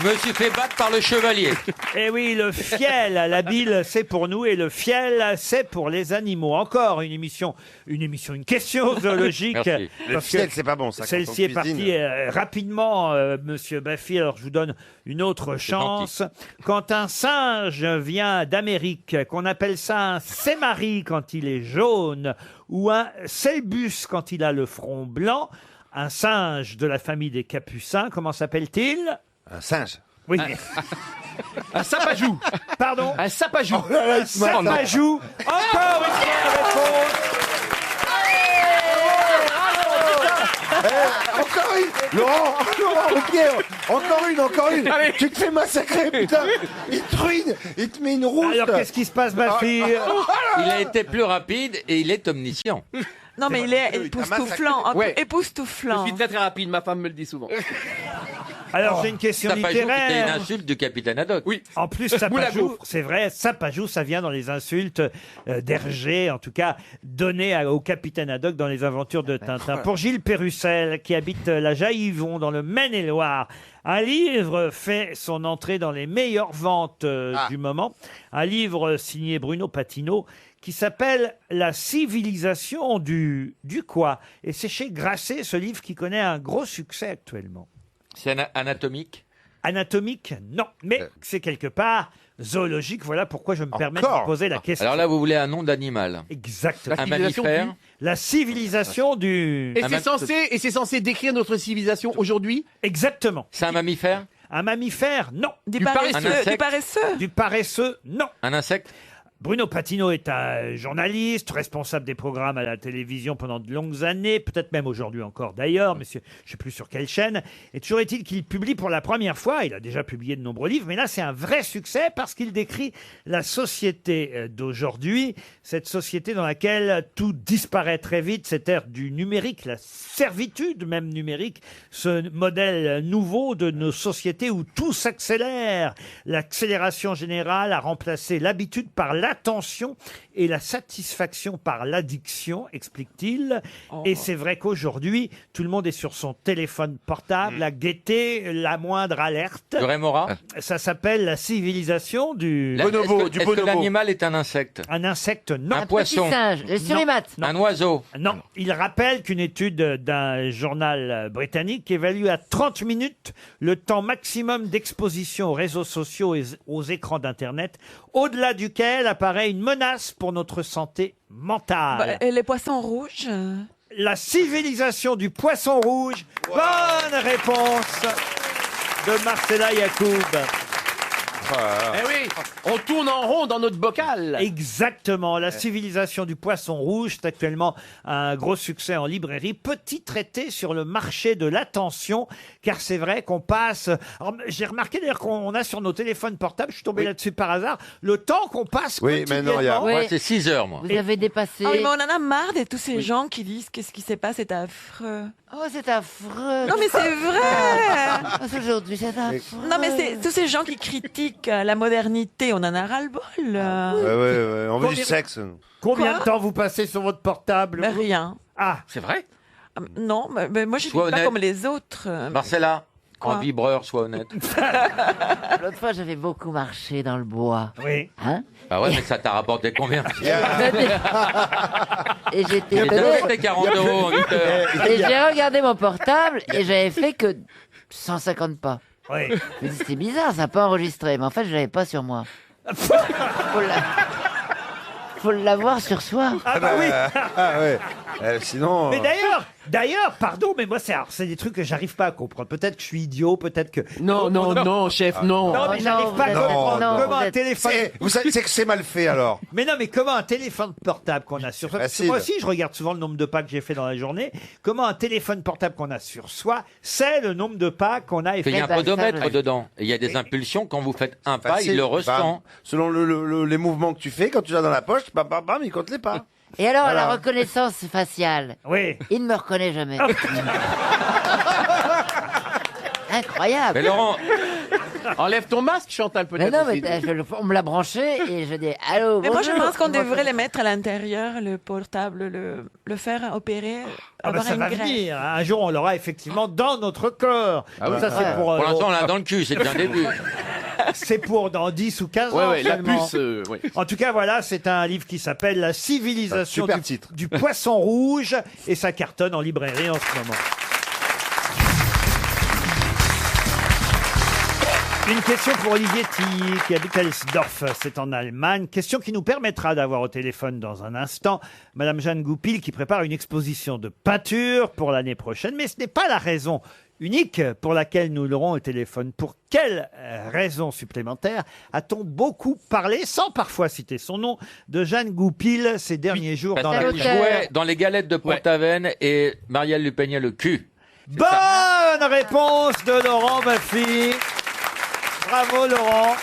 Je me suis fait battre par le chevalier. Eh oui, le fiel, la bile, c'est pour nous et le fiel, c'est pour les animaux. Encore une question zoologique. Merci. Le Parce fiel, que c'est pas bon, ça. Celle-ci est partie rapidement, Monsieur Baffy. Alors, je vous donne une autre chance. Quand un singe vient d'Amérique, qu'on appelle ça un sémari quand il est jaune, ou un célbus quand il a le front blanc, un singe de la famille des capucins, comment s'appelle-t-il? Un singe. Oui. Un sapajou. Pardon? Un sapajou. Un sapajou. Encore une bonne réponse. Encore une. Laurent, encore une. Allez. Tu te fais massacrer, putain. Il te ruine. Il te met une route. Alors, qu'est-ce qui se passe, ma fille? Il a été plus rapide et il est omniscient. Non, mais il est époustouflant. Ouais. Époustouflant. Je suis très très rapide, ma femme me le dit souvent. Alors, j'ai une question Sapajou, c'était une littéraire. insulte du capitaine Haddock. Oui. En plus, Moule à sapajou, gaufre. c'est vrai, sapajou, ça vient dans les insultes d'Hergé, en tout cas, données au capitaine Haddock dans les aventures de Tintin. Pour Gilles Pérussel, qui habite la Jaillivon, dans le Maine-et-Loire, un livre fait son entrée dans les meilleures ventes du moment. Un livre signé Bruno Patino, qui s'appelle La civilisation du quoi? Et c'est chez Grasset, ce livre qui connaît un gros succès actuellement. C'est anatomique. Anatomique, non. Mais c'est quelque part zoologique. Voilà pourquoi je me permets de vous poser la question. Alors là, vous voulez un nom d'animal. Exactement. Un mammifère. La civilisation du... Et c'est censé décrire notre civilisation aujourd'hui? Exactement. C'est un mammifère. Un mammifère, non. Du paresseux. paresseux. Du paresseux. Du paresseux, non. Un insecte. Bruno Patino est un journaliste, responsable des programmes à la télévision pendant de longues années, peut-être même aujourd'hui encore d'ailleurs, mais je ne sais plus sur quelle chaîne. Et toujours est-il qu'il publie pour la première fois, il a déjà publié de nombreux livres, mais là c'est un vrai succès parce qu'il décrit la société d'aujourd'hui, cette société dans laquelle tout disparaît très vite, cette ère du numérique, la servitude même numérique, ce modèle nouveau de nos sociétés où tout s'accélère. L'accélération générale a remplacé l'habitude par l'attention et la satisfaction par l'addiction, explique-t-il. Et c'est vrai qu'aujourd'hui, tout le monde est sur son téléphone portable à guetter la moindre alerte. Du Rémora. Ça s'appelle la civilisation du bonobo. Est-ce que l'animal est un insecte? Un insecte, non. Un poisson. Petit singe, le surimate. Un oiseau. Non. Il rappelle qu'une étude d'un journal britannique évalue à 30 minutes le temps maximum d'exposition aux réseaux sociaux et aux écrans d'Internet, au-delà duquel apparaît une menace pour notre santé mentale. Et les poissons rouges La civilisation du poisson rouge. Bonne réponse de Marcella Yacoub. Eh oui, on tourne en rond dans notre bocal. Exactement, la civilisation du poisson rouge, c'est actuellement un gros succès en librairie. Petit traité sur le marché de l'attention, car c'est vrai qu'on passe... Alors, j'ai remarqué d'ailleurs qu'on a sur nos téléphones portables, je suis tombé là-dessus par hasard, le temps qu'on passe quotidiennement. Moi, c'est 6 heures, moi. Vous avez dépassé. Ah oui, mais on en a marre de tous ces gens qui disent qu'est-ce qui s'est passé, c'est affreux. Oh, c'est affreux. Non, mais c'est vrai. Aujourd'hui, c'est affreux. Non, mais c'est tous ces gens qui critiquent la modernité, on en a ras-le-bol. Ouais, on veut du sexe. Combien de temps vous passez sur votre portable? Mais rien. Ah, c'est vrai? Non, mais moi je ne suis Sois pas honnête. comme les autres. Marcella, Quoi en vibreur, sois honnête. L'autre fois, j'avais beaucoup marché dans le bois. Oui. Hein? Ah ouais, mais ça t'a rapporté combien? Et j'étais J'ai déjà fait 40 € en 8 heures. Et j'ai regardé mon portable et j'avais fait que 150 pas. Oui. Je me dis, c'est bizarre, ça n'a pas enregistré. Mais en fait, je l'avais pas sur moi. Faut l'avoir sur soi. Ah bah oui. Ah ouais. Sinon. Mais d'ailleurs, pardon, mais moi c'est des trucs que j'arrive pas à comprendre. Peut-être que je suis idiot, peut-être que... Non, chef, non. Non, mais j'arrive pas à comprendre comment un téléphone... Vous savez, c'est que c'est mal fait alors. Mais non, mais comment un téléphone portable qu'on a sur soi... Parce que Facile. moi aussi, je regarde souvent le nombre de pas que j'ai fait dans la journée. Comment un téléphone portable qu'on a sur soi, c'est le nombre de pas qu'on a Il y a un podomètre dedans. Et il y a des impulsions. Quand vous faites un pas, il le ressent. Selon les mouvements que tu fais, quand tu l'as dans la poche, bam, bam, bam, il compte les pas. Et alors, Voilà. la reconnaissance faciale. Oui. Il ne me reconnaît jamais. Incroyable. Mais Laurent, Enlève ton masque, Chantal, Mais peut-être. non, mais aussi. on me l'a branché et je dis allô. Mais moi je bonjour. pense qu'on devrait les mettre à l'intérieur, le portable, le faire opérer, Ah bah avoir ça une va greffe. venir. Un jour, on l'aura effectivement dans notre corps. Ah ouais. Ça, c'est Ouais. pour... Pour l'instant, on l'a dans le cul, c'est déjà un début. C'est pour dans 10 ou 15 ans Ouais, la seulement. puce, oui. En tout cas, voilà, c'est un livre qui s'appelle La civilisation Super titre. du poisson rouge et ça cartonne en librairie en ce moment. Une question pour Olivier Tilly, qui habite Elsdorf, c'est en Allemagne. Question qui nous permettra d'avoir au téléphone dans un instant Madame Jeanne Goupil qui prépare une exposition de peinture pour l'année prochaine. Mais ce n'est pas la raison unique pour laquelle nous l'aurons au téléphone. Pour quelle raison supplémentaire a-t-on beaucoup parlé, sans parfois citer son nom, de Jeanne Goupil ces derniers jours dans Parce la qu'elle jouait dans les galettes de Pont-Aven et Marielle lui peignait le cul. Bonne réponse de Laurent Baffy. Bravo Laurent.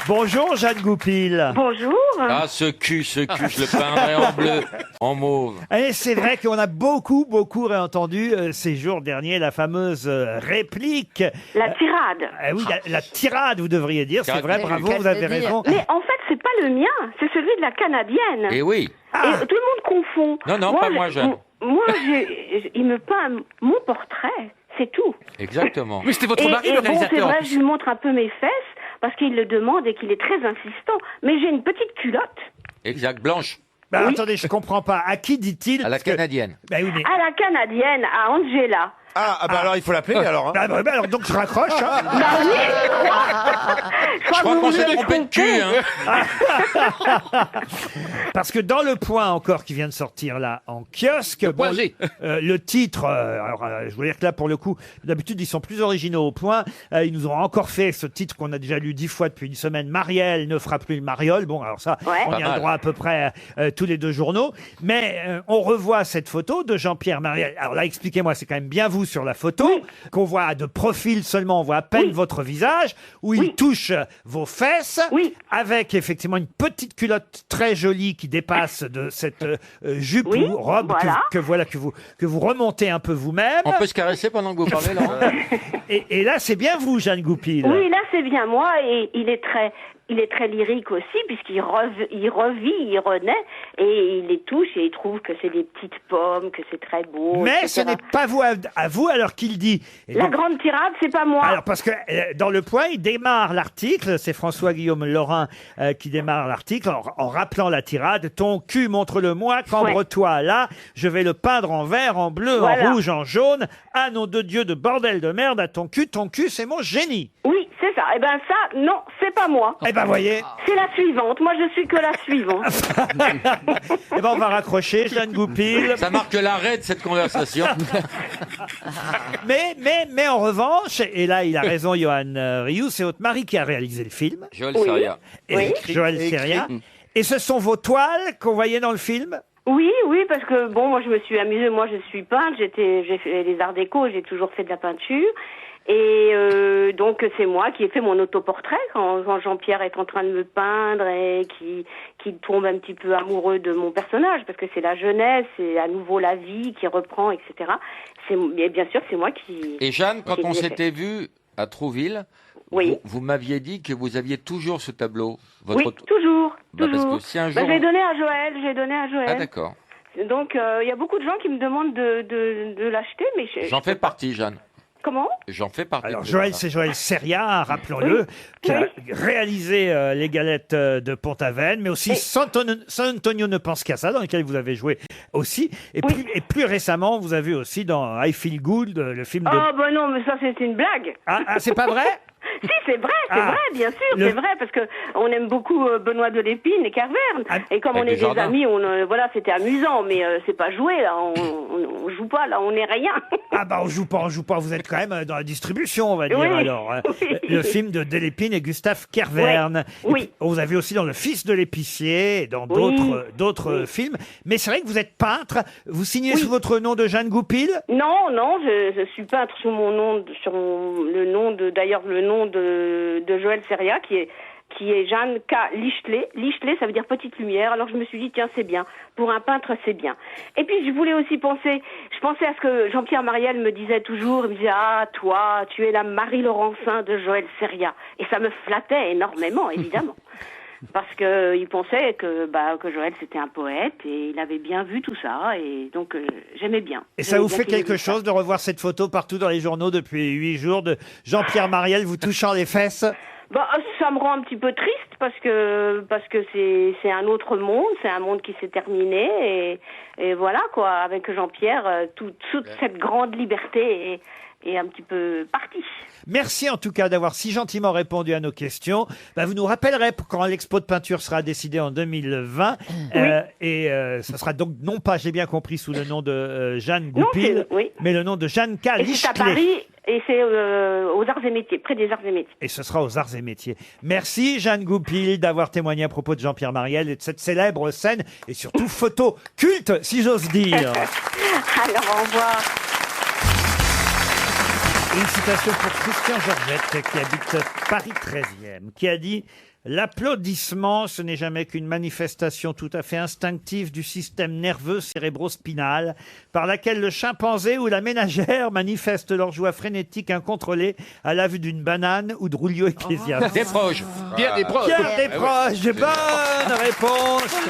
Bonjour Jeanne Goupil. Bonjour. Ah, ce cul, je le peindrais en bleu, en mauve. Et c'est vrai qu'on a beaucoup réentendu ces jours derniers la fameuse réplique. La tirade. Oui, la tirade, vous devriez dire. C'est vrai, bravo, vous avez raison. Mais en fait, c'est pas le mien, c'est celui de la Canadienne. Et oui. Et tout le monde confond. Non, pas moi, Jeanne. Moi, il me peint mon portrait, c'est tout. Exactement. Mais c'était votre mari, le Bon, réalisateur. c'est en vrai, plus. je lui montre un peu mes fesses, parce qu'il le demande et qu'il est très insistant. Mais j'ai une petite culotte. Exact, blanche. Bah, attendez, je comprends pas. À qui dit-il? À la Canadienne. Bah oui, mais... À la Canadienne, à Angela. Ah, bah alors il faut l'appeler alors. Hein. Bah, alors donc je raccroche. Hein. Bah oui, Je crois qu'on s'est trompé de cul. Hein. Parce que dans Le Point encore qui vient de sortir là en kiosque, Point G. le titre, je voulais dire que là pour le coup, d'habitude ils sont plus originaux au Point. Ils nous ont encore fait ce titre qu'on a déjà lu 10 fois depuis une semaine. Marielle ne fera plus le mariole. Bon alors ça, Ouais. on Pas y a le mal. droit à peu près tous les deux journaux. Mais on revoit cette photo de Jean-Pierre Marielle. Alors là, expliquez-moi, c'est quand même bien vous sur la photo qu'on voit de profil seulement, on voit à peine votre visage où il touche vos fesses avec effectivement une petite culotte très jolie qui dépasse de cette jupe Oui, ou robe voilà. que vous remontez un peu vous-même. On peut se caresser pendant que vous parlez, là. Et là, c'est bien vous, Jeanne Goupil. Oui, là, c'est bien moi et il est très il est très lyrique aussi, puisqu'il il revit, il renaît, et il les touche, et il trouve que c'est des petites pommes, que c'est très beau. Mais etc. ce n'est pas vous à vous alors qu'il dit. Et La donc- grande tirade, c'est pas moi. Alors parce que dans Le Point, il démarre l'article, c'est François-Guillaume Laurin qui démarre l'article en rappelant la tirade. Ton cul, montre-le-moi, cambre-toi là, je vais le peindre en vert, en bleu, Voilà. en rouge, en jaune. Ah nom de Dieu, de bordel de merde à ton cul c'est mon génie. Oui, c'est ça. Eh ben ça, non, c'est pas moi. Eh ben voyez. C'est la suivante. Moi, je suis que la suivante. Eh ben on va raccrocher, Jeanne Goupil. Ça marque l'arrêt de cette conversation. Mais en revanche, et là il a raison Johan Rioux, c'est votre mari qui a réalisé le film. Joël Seria. Joël Seria. Et ce sont vos toiles qu'on voyait dans le film? Oui, parce que bon, moi je me suis amusée. Moi, je suis peintre. J'ai fait les arts déco. J'ai toujours fait de la peinture. Et donc c'est moi qui ai fait mon autoportrait quand Jean-Pierre est en train de me peindre et qui tombe un petit peu amoureux de mon personnage parce que c'est la jeunesse, c'est à nouveau la vie qui reprend, etc. Et bien sûr, c'est moi qui. Et Jeanne, quand qui on les ai s'était vu à Trouville, vous m'aviez dit que vous aviez toujours ce tableau. Oui, toujours. Bah, parce que si un jour... J'ai donné à Joël. Ah d'accord. Donc il y a beaucoup de gens qui me demandent de l'acheter, mais J'en fais partie, Jeanne. Comment? J'en fais partie. Alors Joël, c'est Joël Seria, rappelons-le, qui a réalisé Les Galettes de Pont-Aven, mais aussi San Antonio ne pense qu'à ça, dans lequel vous avez joué aussi. Et plus récemment, vous avez aussi dans I Feel Good, le film de... Oh bah non, mais ça c'est une blague. Ah, c'est pas vrai? Si, c'est vrai, bien sûr, c'est vrai, parce que on aime beaucoup Benoît de Lépine et Carverne, et comme on est des amis, voilà, c'était amusant, mais c'est pas joué, là, on joue pas, là, on est rien. Ah bah on joue pas, vous êtes quand même dans la distribution, on va dire, alors. Le film de Delépine et Gustave Kervern. Oui. Et puis, vous avez aussi dans Le Fils de l'épicier, et dans d'autres films, mais c'est vrai que vous êtes peintre, vous signez sous votre nom de Jeanne Goupil? Non, je suis peintre sur mon nom, le nom de Joël Seria, qui est Jeanne K. Lichelet. Lichelet, ça veut dire petite lumière. Alors je me suis dit, tiens, c'est bien. Pour un peintre, c'est bien. Et puis je voulais aussi je pensais à ce que Jean-Pierre Mariel me disait toujours. Il me disait, ah, toi, tu es la Marie Laurencin de Joël Seria. Et ça me flattait énormément, évidemment. Parce que il pensait que Joël c'était un poète et il avait bien vu tout ça et donc j'aimais bien. Et ça vous fait quelque chose de revoir cette photo partout dans les journaux depuis 8 jours de Jean-Pierre Mariel vous touchant les fesses? Ça me rend un petit peu triste parce que c'est un autre monde, c'est un monde qui s'est terminé et voilà quoi, avec Jean-Pierre toute cette grande liberté est un petit peu partie. Merci en tout cas d'avoir si gentiment répondu à nos questions. Vous nous rappellerez quand l'expo de peinture sera décidée en 2020. Et ça sera donc non pas, j'ai bien compris, sous le nom de Jeanne Goupil, mais le nom de Jeanne K. Et c'est à Lichelet. Paris et c'est aux Arts et Métiers, près des Arts et Métiers. Et ce sera aux Arts et Métiers. Merci Jeanne Goupil d'avoir témoigné à propos de Jean-Pierre Mariel et de cette célèbre scène et surtout photo culte, si j'ose dire. Alors au revoir. Une citation pour Christian Georgette, qui habite Paris 13e, qui a dit « L'applaudissement, ce n'est jamais qu'une manifestation tout à fait instinctive du système nerveux cérébro-spinal par laquelle le chimpanzé ou la ménagère manifestent leur joie frénétique incontrôlée à la vue d'une banane ou de rouleau ecclésiastique. » Desproges. Pierre Desproges. Pierre Desproges, bonne réponse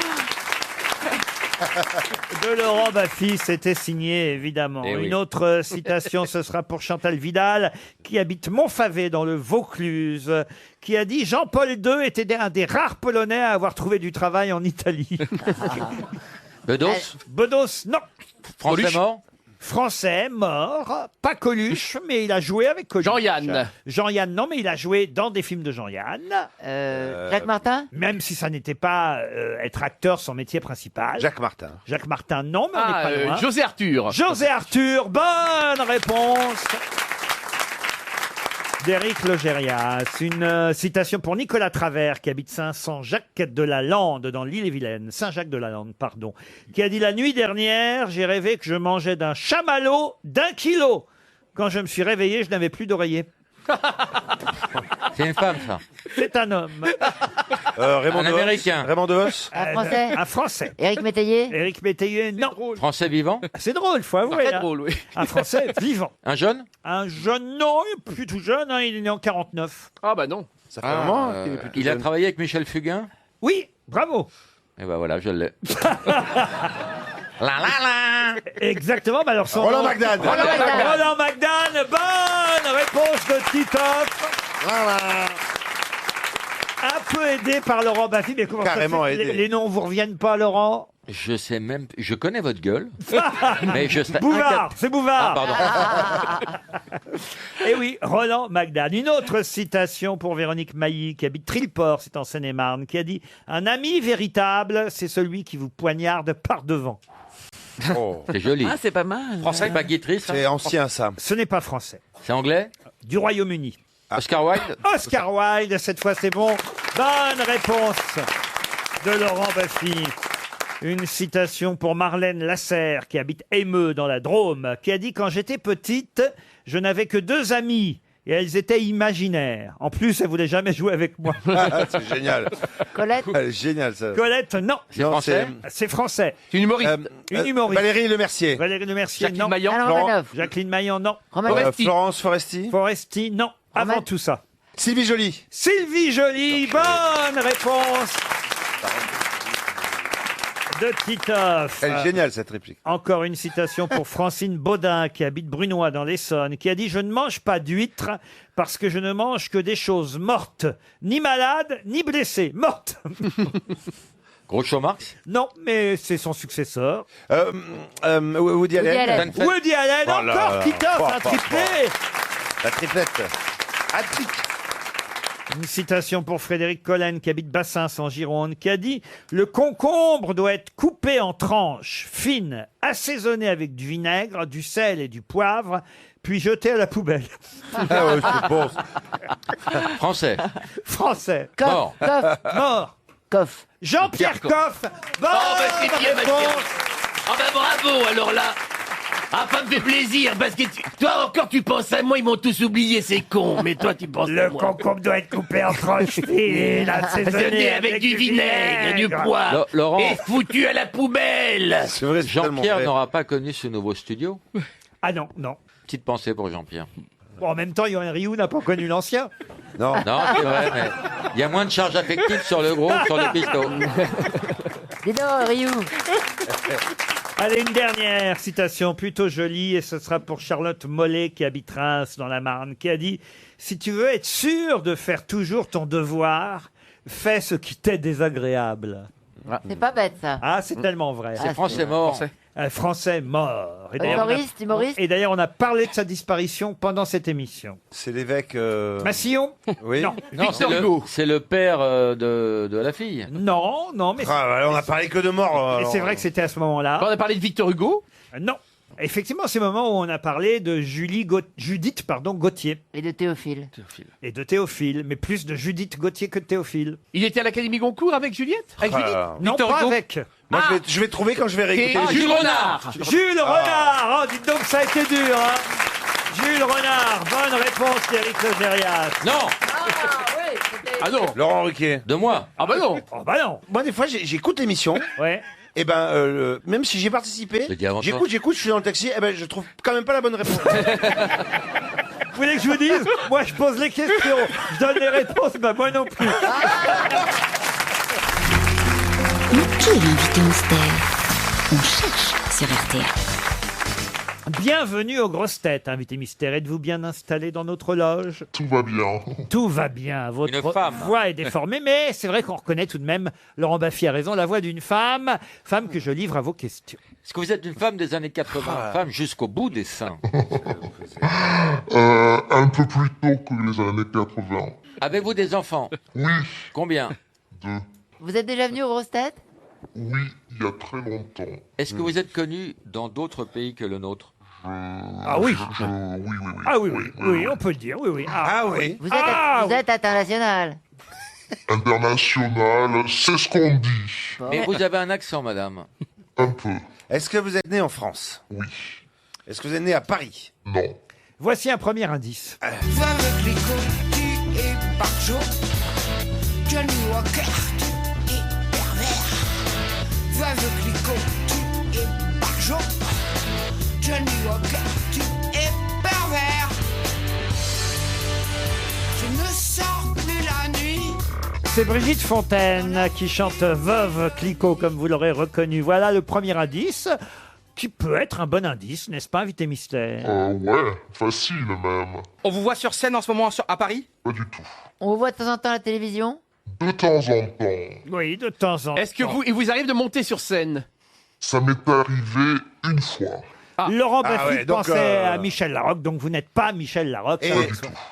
de Laurent Baffy, c'était signé évidemment. Eh oui. Une autre citation, ce sera pour Chantal Vidal, qui habite Montfavet dans le Vaucluse, qui a dit « Jean-Paul II était un des rares Polonais à avoir trouvé du travail en Italie. » Bedos. Bedos, non. Français mort. Français, mort, pas Coluche, mais il a joué avec Coluche. Jean-Yann. Jean-Yann, non, mais il a joué dans des films de Jean-Yann. Jacques Martin? Même si ça n'était pas être acteur son métier principal. Jacques Martin. Jacques Martin, non, mais on n'est pas loin. José Arthur. José Arthur, bonne réponse d'Éric Logérias. Une citation pour Nicolas Travers, qui habite Saint-Jacques-de-la-Lande, dans l'Ille-et-Vilaine. Saint-Jacques-de-la-Lande, pardon. Qui a dit « La nuit dernière, j'ai rêvé que je mangeais d'un chamallow d'1 kilo. Quand je me suis réveillé, je n'avais plus d'oreiller. » C'est une femme, ça. C'est un homme. Raymond Un Devos. Américain. Raymond Devos. Un Français? Un Français. Éric Métayer? Éric Métayer, non. Français vivant. C'est drôle, faut avouer. Très hein. drôle, oui. Un Français vivant. Un jeune. Un jeune, non, il est plus tout jeune, hein, il est né en 49. Ah bah non. Ça fait un moment qu'il est plutôt Il a jeune. travaillé avec Michel Fugain? Oui, bravo. Et ben voilà, je l'ai. Exactement, mais alors son Roland nom- McDan. Roland McDan, bonne réponse de Titoff. Un peu aidé par Laurent Baffy, mais comment Carrément ça se fait que aidé. les noms vous reviennent pas, Laurent? Je sais même, je connais votre gueule, mais je sais. Bouvard, c'est Bouvard. Ah, pardon. Et oui, Roland McDan. Une autre citation pour Véronique Mailly, qui habite Trilport, c'est en Seine-et-Marne, qui a dit « Un ami véritable, c'est celui qui vous poignarde par devant. Oh, c'est joli. Ah, c'est pas mal. Français, pas guittriste. C'est ancien, ça. » Ce n'est pas français. C'est anglais. Du Royaume-Uni. Oscar Wilde. Oscar Wilde, cette fois c'est bon. Bonne réponse de Laurent Baffy. Une citation pour Marlène Lasserre, qui habite Émeux dans la Drôme, qui a dit « Quand j'étais petite, je n'avais que 2 amies. Et elles étaient imaginaires. En plus, elles voulaient jamais jouer avec moi. » C'est génial. Colette. C'est génial, ça. Colette, non. C'est français. C'est français. C'est une humoriste. Une humoriste. Valérie Lemercier. Valérie Lemercier, Jacqueline non. Maillan. Alain Laurent- Romanoff. Jacqueline Maillan, non. Foresti. Florence Foresti. Foresti, non. Roman- Avant tout ça. Sylvie Joly. Sylvie Joly, bonne réponse de Titoff. Elle est géniale, cette réplique. Encore une citation pour Francine Baudin, qui habite Brunois dans l'Essonne, qui a dit « Je ne mange pas d'huîtres parce que je ne mange que des choses mortes, ni malades, ni blessées. Mortes !» Groucho Marx. Non, mais c'est son successeur. Woody Allen. Allen. Woody Allen, Oh là encore là. Titoff, Fort, un fort, triplé. La triplette. Hat-trick. Une citation pour Frédéric Collen, qui habite Bassins en Gironde, qui a dit « Le concombre doit être coupé en tranches fines, assaisonné avec du vinaigre, du sel et du poivre, puis jeté à la poubelle. Ah ouais, je pense. Français. » Français. Mort. Coff. Mort. Coff. Jean-Pierre Pierre Coff. Bonne c'est bien, réponse. Ah bah bravo, alors là. Ah, ça me fait plaisir, parce que toi encore tu penses à moi, ils m'ont tous oublié, c'est con, mais toi tu penses à Le moi. concombre doit être coupé en tranches fines, assaisonné avec du vinaigre, du poivre, Laurent. et foutu à la poubelle. C'est vrai, c'est tellement Jean-Pierre vrai. n'aura pas connu ce nouveau studio. Ah non, non. Petite pensée pour Jean-Pierre. Bon, en même temps, Yoann Rioux n'a pas connu l'ancien. Non. Non, c'est vrai, mais il y a moins de charge affective sur le gros que sur le pisto. Dis donc, Rioux. Allez, une dernière citation plutôt jolie, et ce sera pour Charlotte Mollet, qui habite Reims dans la Marne, qui a dit « Si tu veux être sûr de faire toujours ton devoir, fais ce qui t'est désagréable. » C'est pas bête, ça. Ah, c'est tellement vrai. C'est français mort. Un Français mort. Et d'ailleurs, Humoriste. et d'ailleurs, on a parlé de sa disparition pendant cette émission. C'est l'évêque. Massillon. Oui. Non. Non, c'est le père de la fille. Non, non, mais Ah, bah, on a parlé que de mort. et c'est vrai que c'était à ce moment-là. Quand on a parlé de Victor Hugo. Non. Effectivement, c'est le moment où on a parlé de Judith Gauthier. Et de Théophile. Et de Théophile, mais plus de Judith Gauthier que de Théophile. Il était à l'Académie Goncourt avec Juliette. Avec Ah, Judith. Non, Victor pas Hugo. avec. Moi, je vais trouver quand je vais réécouter. Et Jules Renard. Jules Renard. Oh, dites donc, ça a été dur, hein. Jules Renard. Bonne réponse d'Éric Logérias. Non. Ah non. Laurent Ruquier. De moi. Ah bah non. Oh, bah non. Moi, des fois, j'écoute l'émission. Ouais. Et ben, même si j'ai participé, Je l'ai dit avant toi. j'écoute, je suis dans le taxi, et ben, je trouve quand même pas la bonne réponse. Vous voulez que je vous dise? Moi, je pose les questions. Je donne les réponses. Bah, moi non plus. Mais qui est l'invité mystère? On cherche sur RTL. Bienvenue aux grosses têtes, invité mystère. Êtes-vous bien installé dans notre loge? Tout va bien. Tout va bien. Votre Une femme. voix est déformée, mais c'est vrai qu'on reconnaît tout de même, Laurent Baffy a raison, la voix d'une femme. Femme que je livre à vos questions. Est-ce que vous êtes une femme des années 80? Femme jusqu'au bout des seins. Un peu plus tôt que les années 80. Avez-vous des enfants? Oui, Combien? 2. Vous êtes déjà venu aux grosses têtes? Oui, il y a très longtemps. Est-ce que vous êtes connu dans d'autres pays que le nôtre? Ah oui. Oui. Ah oui, oui, on peut le dire, oui, oui. Ah oui. Vous êtes international. International, c'est ce qu'on dit. Mais vous avez un accent, madame. Un peu. Est-ce que vous êtes né en France? Oui. Est-ce que vous êtes né à Paris? Non. Voici un premier indice. Va avec les Coty et Barjo, Johnny Walker et pervers. Va avec les Coty et Barjo, Johnny Walker et pervers. Je ne sors plus la C'est Brigitte Fontaine qui chante Veuve Clicquot, comme vous l'aurez reconnu. Voilà le premier indice, qui peut être un bon indice, n'est-ce pas, invité mystère? Ouais, facile même. On vous voit sur scène en ce moment à Paris? Pas du tout. On vous voit de temps en temps à la télévision? De temps en temps. Oui, de temps en temps. Est-ce que il vous arrive de monter sur scène? Ça m'est arrivé une fois. Laurent Baffy donc, pensait à Michel Larocque, donc vous n'êtes pas Michel Larocque.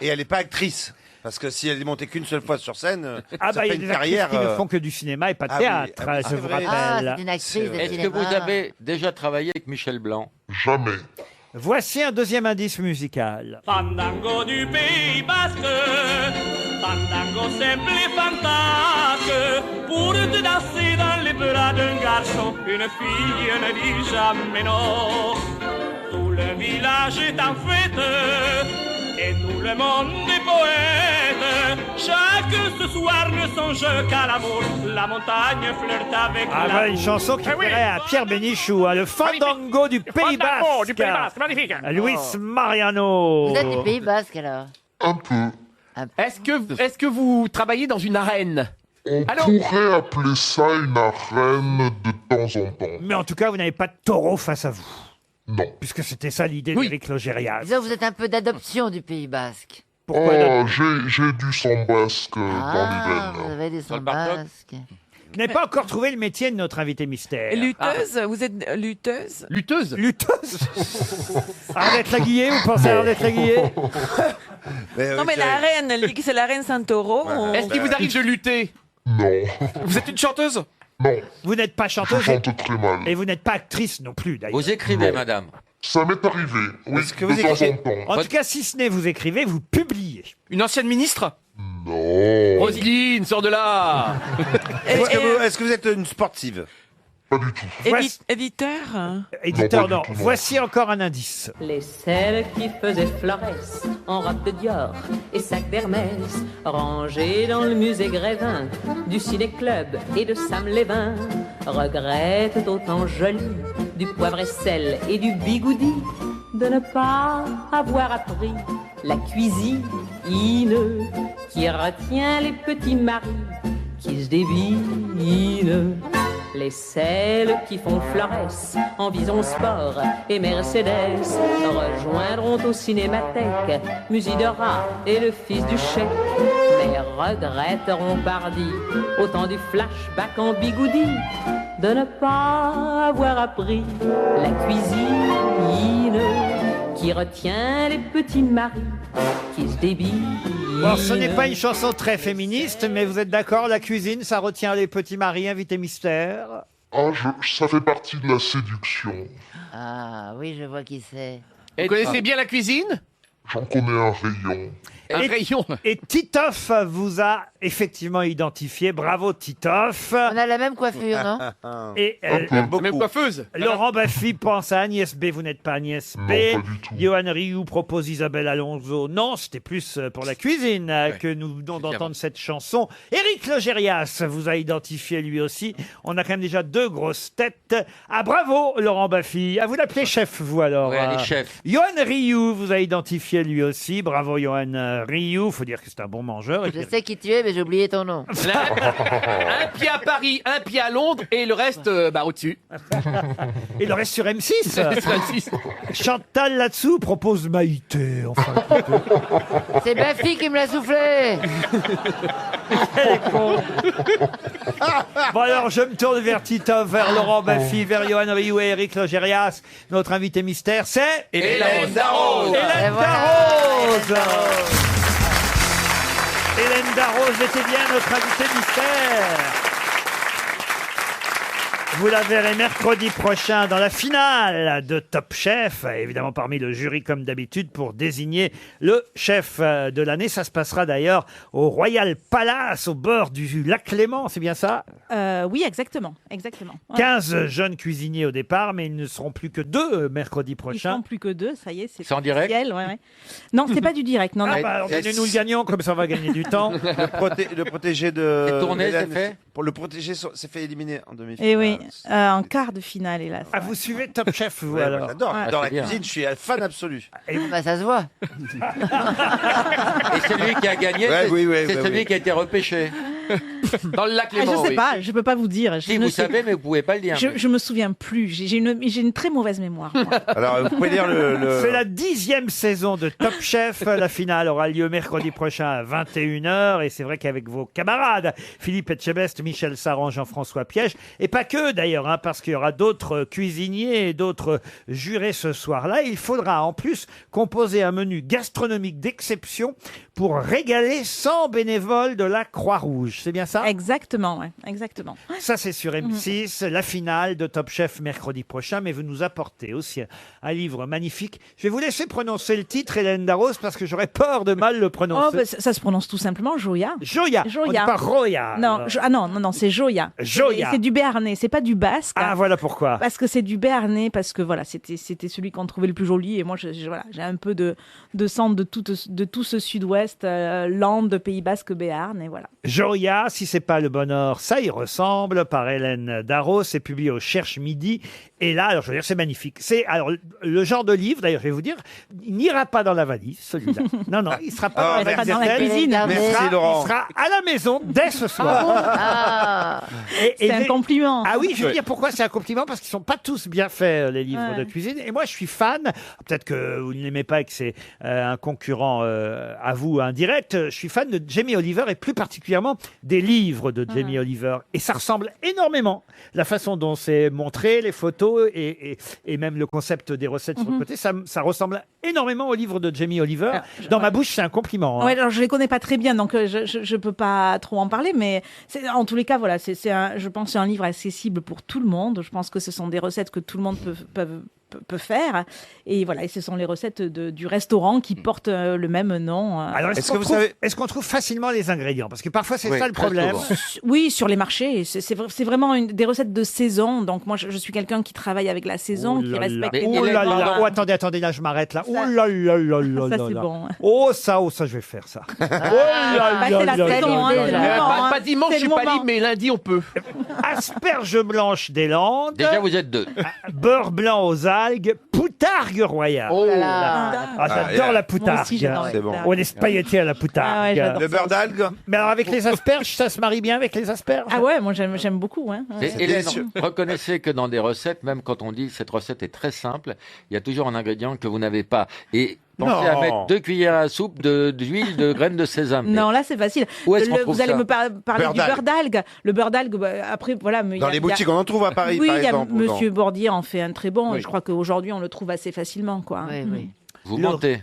Et elle n'est pas actrice. Parce que si elle est montée qu'une seule fois sur scène, Ah ça bah il y fait a des une actrices carrière. qui ne font que du cinéma et pas de Ah oui, théâtre, ah oui, je c'est vous vrai. Ah, rappelle. c'est une actrice de Est-ce que cinéma. vous avez déjà travaillé avec Michel Blanc? Jamais. Voici un deuxième indice musical. Fandango du Pays Basque, fandango simple et fantasque, pour te danser dans les bras d'un garçon, une fille ne dit jamais non. Tout le village est en fête, et tout le monde est poète. Chacun ce soir ne songe qu'à l'amour, la montagne flirte avec Ah l'amour. bah une chanson qui plairait à Pierre Bénichou, hein, le Fandango du Pays Fandango du Pays Basque. Basque, magnifique. Luis Mariano. Vous êtes du Pays Basque alors? Un peu. Est-ce que vous travaillez dans une arène? On Allô? pourrait appeler ça une arène de temps en temps. Mais en tout cas, vous n'avez pas de taureau face à vous. Non. Puisque c'était ça l'idée d'Éric Logérias. Disons, vous êtes un peu d'adoption du Pays Basque. Pourquoi Oh, j'ai du sang basque dans Ah, les vous veines. avez des sons basques. Vous n'avez pas encore trouvé le métier de notre invité mystère. Lutteuse, vous êtes lutteuse? Lutteuse? Lutteuse. Arlette Laguillet, vous pensez à Arlette Laguillet? Non mais la reine, elle dit que c'est la reine Saint-Taureau. Est-ce qu'il vous arrive de lutter? Non. Vous êtes une chanteuse? Non. Vous n'êtes pas Je chanteuse chante très mal. et vous n'êtes pas actrice non plus d'ailleurs. Vous écrivez, Non. madame? Ça m'est arrivé, oui, Est-ce que de vous temps écrivez en temps. En tout cas, si ce n'est vous écrivez, vous publiez. Une ancienne ministre? Non. Roselyne, sors de là. Est-ce que vous êtes une sportive? Pas du tout. Éditeur? Éditeur, Non, non. pas du tout, non. Voici encore un indice. Les celles qui faisaient Florès en robe de Dior et sac d'Hermès, rangées dans le musée Grévin du Ciné-Club et de Sam Lévin, regrettent autant joli du poivre et sel et du bigoudi de ne pas avoir appris la cuisine qui retient les petits maris qui se dévinent. Les celles qui font Florès en Bison Sport et Mercedes rejoindront au Cinémathèque Musidora et le fils du chef, mais regretteront pardi au temps du flashback en bigoudi de ne pas avoir appris la cuisine qui retient les petits maris qui se débinent. Bon, ce n'est pas une chanson très féministe, mais vous êtes d'accord, la cuisine, ça retient les petits maris, invité mystère. Ah, ça fait partie de la séduction. Ah oui, je vois qui c'est. Vous connaissez bien la cuisine? J'en connais un rayon. Un rayon. Et Titoff vous a effectivement identifié. Bravo Titoff. On a la même coiffure, non? Et La même coiffeuse. Laurent Baffy pense à Agnès B. Vous n'êtes pas Agnès B. Non, pas du tout. Johan Rioux propose Isabelle Alonso. Non, c'était plus pour la cuisine que nous venons d'entendre cette chanson. Éric Logérias vous a identifié lui aussi. On a quand même déjà deux grosses têtes. Ah bravo Laurent Baffy. À vous l'appeler chef, vous alors. Ouais, allez, chef. Johan Rioux vous a identifié lui aussi. Bravo Johan Rioux. Faut dire que c'est un bon mangeur. Et Je puis- sais qui tu es, mais j'ai oublié ton nom. Un pied à Paris, un pied à Londres et le reste au-dessus. Il le reste sur M6. Chantal là-dessous propose Maïté. Enfin, C'est Baffy qui me l'a soufflé. elle est con. Bon alors, je me tourne vers Titoff, vers Laurent Baffy, vers Johan Rioux et Éric Logérias. Notre invité mystère, c'est Hélène Darroze. Hélène Et voilà. Darroze. Hélène Darroze était bien notre invitée mystère. Vous la verrez mercredi prochain dans la finale de Top Chef, évidemment parmi le jury comme d'habitude pour désigner le chef de l'année. Ça se passera d'ailleurs au Royal Palace au bord du lac Léman, c'est bien ça? Oui, exactement. Exactement. Ouais. 15 jeunes cuisiniers au départ, mais ils ne seront plus que 2 mercredi Ils prochain. sont plus que 2, ça y est. C'est en direct? officiel, ouais, ouais. Non, c'est pas du direct. Non, Ah non. bah alors donnez-nous le gagnant, comme ça on va gagner du temps. Le protégé de. C'est tourné, Hélène, c'est fait? Pour le protégé, s'est fait éliminer en demi-finale. Et oui, en quart de finale, hélas. Ah, vous suivez Top Chef, vous Ouais, alors? j'adore. Ouais. Dans Ah, la c'est bien. cuisine, je suis un fan absolu. Bah, ça se voit. Et celui qui a gagné, Ouais, c'est oui, oui, c'est oui, celui oui. qui a été repêché. Dans le lac Ah, je sais pas, je peux pas vous dire. Si, vous savez, mais vous pouvez pas le dire. Je me souviens plus. J'ai une très mauvaise mémoire. moi. Alors, vous pouvez lire C'est la 10e saison de Top Chef. La finale aura lieu mercredi prochain à 21h. Et c'est vrai qu'avec vos camarades, Philippe Etchebest, Michel Saran, Jean-François Piège, et pas que d'ailleurs, hein, parce qu'il y aura d'autres cuisiniers et d'autres jurés ce soir-là, il faudra en plus composer un menu gastronomique d'exception pour régaler 100 bénévoles de la Croix-Rouge. C'est bien ça? Exactement, ouais, exactement. Ça, c'est sur M6, la finale de Top Chef mercredi prochain. Mais vous nous apportez aussi un livre magnifique. Je vais vous laisser prononcer le titre, Hélène Darroze, parce que j'aurais peur de mal le prononcer. Oh, bah, ça se prononce tout simplement Joya. Joya. On dit pas Roya. Non, non, c'est Joya. Joya. C'est du béarnais, c'est pas du basque. Ah, voilà pourquoi. Parce que c'est du béarnais, parce que voilà, c'était celui qu'on trouvait le plus joli. Et moi, voilà, j'ai un peu de sang de tout ce sud-ouest, Landes, Pays Basque, Béarn, et voilà. Joya, si c'est pas le bonheur, ça y ressemble, par Hélène Darroze. C'est publié au Cherche Midi. Et là, alors, je veux dire, c'est magnifique. C'est alors le genre de livre, d'ailleurs, je vais vous dire, il n'ira pas dans la valise, celui-là. Non, il sera pas dans la cuisine. Merci, Laurent. Il sera à la maison dès ce soir. C'est un compliment. Ah oui, je veux dire pourquoi c'est un compliment, parce qu'ils sont pas tous bien faits, les livres de cuisine. Et moi, je suis fan. Peut-être que vous ne l'aimez pas et que c'est un concurrent à vous indirect. Je suis fan de Jamie Oliver et plus particulièrement des livres de Jamie Oliver. Et ça ressemble énormément. La façon dont c'est montré, les photos et même le concept des recettes sur le côté, ça ressemble énormément au livre de Jamie Oliver. Dans ma bouche, c'est un compliment. Hein. Ouais, alors je les connais pas très bien, donc je peux pas trop en parler, mais en tous les cas, voilà, je pense que c'est un livre accessible pour tout le monde. Je pense que ce sont des recettes que tout le monde peut faire, et voilà, et ce sont les recettes du restaurant qui portent le même nom. Alors, est-ce qu'on trouve facilement les ingrédients? Parce que parfois, c'est ça le problème. Oui, sur les marchés, c'est vraiment des recettes de saison. Donc moi, je suis quelqu'un qui travaille avec la saison, qui respecte. Oh là là! Oh, attendez, là, je m'arrête là. Oh là là là là là! Ça, c'est bon. Oh ça, je vais faire ça. Oh là là là là! Pas dimanche, je suis pas libre, mais lundi, on peut. Asperges blanches des Landes. Déjà, vous êtes deux. Beurre blanc aux algues, poutargue royale. Oh là là. J'adore la poutargue. Moi aussi, j'adore c'est bon. On est spaghettis à la poutargue. Le beurre d'algue. Mais alors avec les asperges, ça se marie bien avec les asperges? Ah ouais, moi j'aime beaucoup. Hein. Hélène, reconnaissez que dans des recettes, même quand on dit cette recette est très simple, il y a toujours un ingrédient que vous n'avez pas. Et pensez à mettre 2 cuillères à soupe d'huile de graines de sésame. Non, là c'est facile. Où est-ce qu'on trouve vous allez ça? me parler du beurre d'algue. Le beurre d'algue, après voilà. Dans les boutiques, on en trouve à Paris, oui, par exemple. Oui, Monsieur Bordier en fait un très bon. Et je crois qu'aujourd'hui on le trouve assez facilement, quoi. Oui. Vous mentez.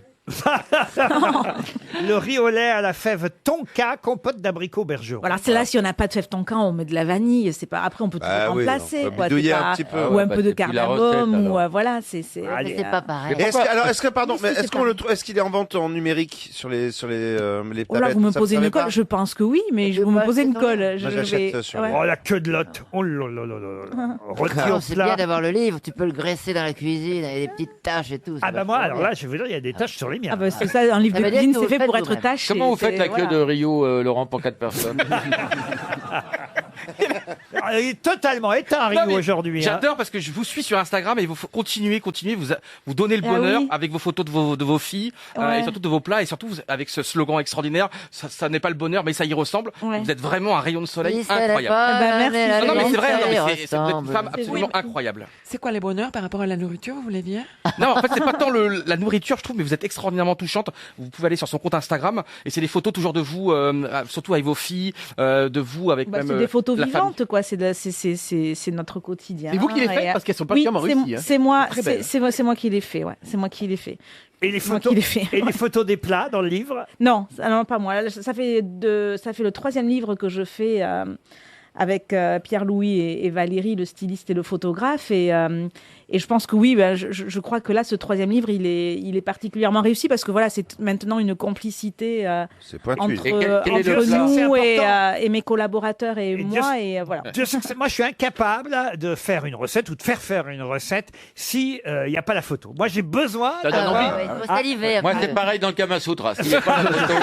Le riz au lait à la fève tonka, compote d'abricots bergeron. Voilà, c'est là, si on n'a pas de fève tonka, on met de la vanille. C'est pas. Après, on peut tout remplacer, on peut quoi. bidouiller un petit peu. Ou un peu de c'est plus la cardamome, recette, ou voilà, c'est. Mais c'est pas pareil. Est-ce qu'il est en vente en numérique sur les Oh là, vous me posez une colle. Je pense que oui, mais vous me posez une colle. J'achète sur. Oh la queue de lotte. Oh là là là là. Rôti au C'est plat. bien d'avoir le livre, tu peux le graisser dans la cuisine, avec des petites taches et tout. Ah bah moi, alors là, je vais vous dire, il y a des taches sur les miens. Ah bah c'est ça, un livre de cuisine, c'est fait pour être taché. Comment vous faites la queue de Rio, Laurent, pour 4 personnes? Il est totalement éteint, Rio, aujourd'hui. J'adore parce que je vous suis sur Instagram et vous continuez, vous donnez le bonheur avec vos photos de vos filles et surtout de vos plats et surtout avec ce slogan extraordinaire. Ça n'est pas le bonheur, mais ça y ressemble. Vous êtes vraiment un rayon de soleil incroyable. Merci. Non, mais c'est vrai, vous êtes une femme absolument incroyable. C'est quoi les bonheurs par rapport à la nourriture, vous voulez dire? Non, en fait, c'est pas tant la nourriture, je trouve, mais vous êtes extraordinairement touchante. Vous pouvez aller sur son compte Instagram et c'est des photos toujours de vous, surtout avec vos filles, de vous avec même. C'est des photos la vivantes, famille. quoi. C'est notre quotidien. C'est vous qui les faites parce qu'elles sont pas comme en Russie. C'est moi qui les fais. Ouais, c'est moi qui les fais. Et les photos des plats dans le livre? Non, pas moi. Ça fait le 3e livre que je fais avec Pierre-Louis et Valérie, le styliste et le photographe. Et je pense que oui, je crois que là, ce 3e livre, il est particulièrement réussi parce que voilà, c'est maintenant une complicité entre nous et mes collaborateurs et moi. Voilà. Moi, je suis incapable de faire une recette ou de faire une recette si il n'y a pas la photo. Moi, j'ai besoin. Moi, c'est pareil dans le Kama Sutra. S'il y a pas la photo.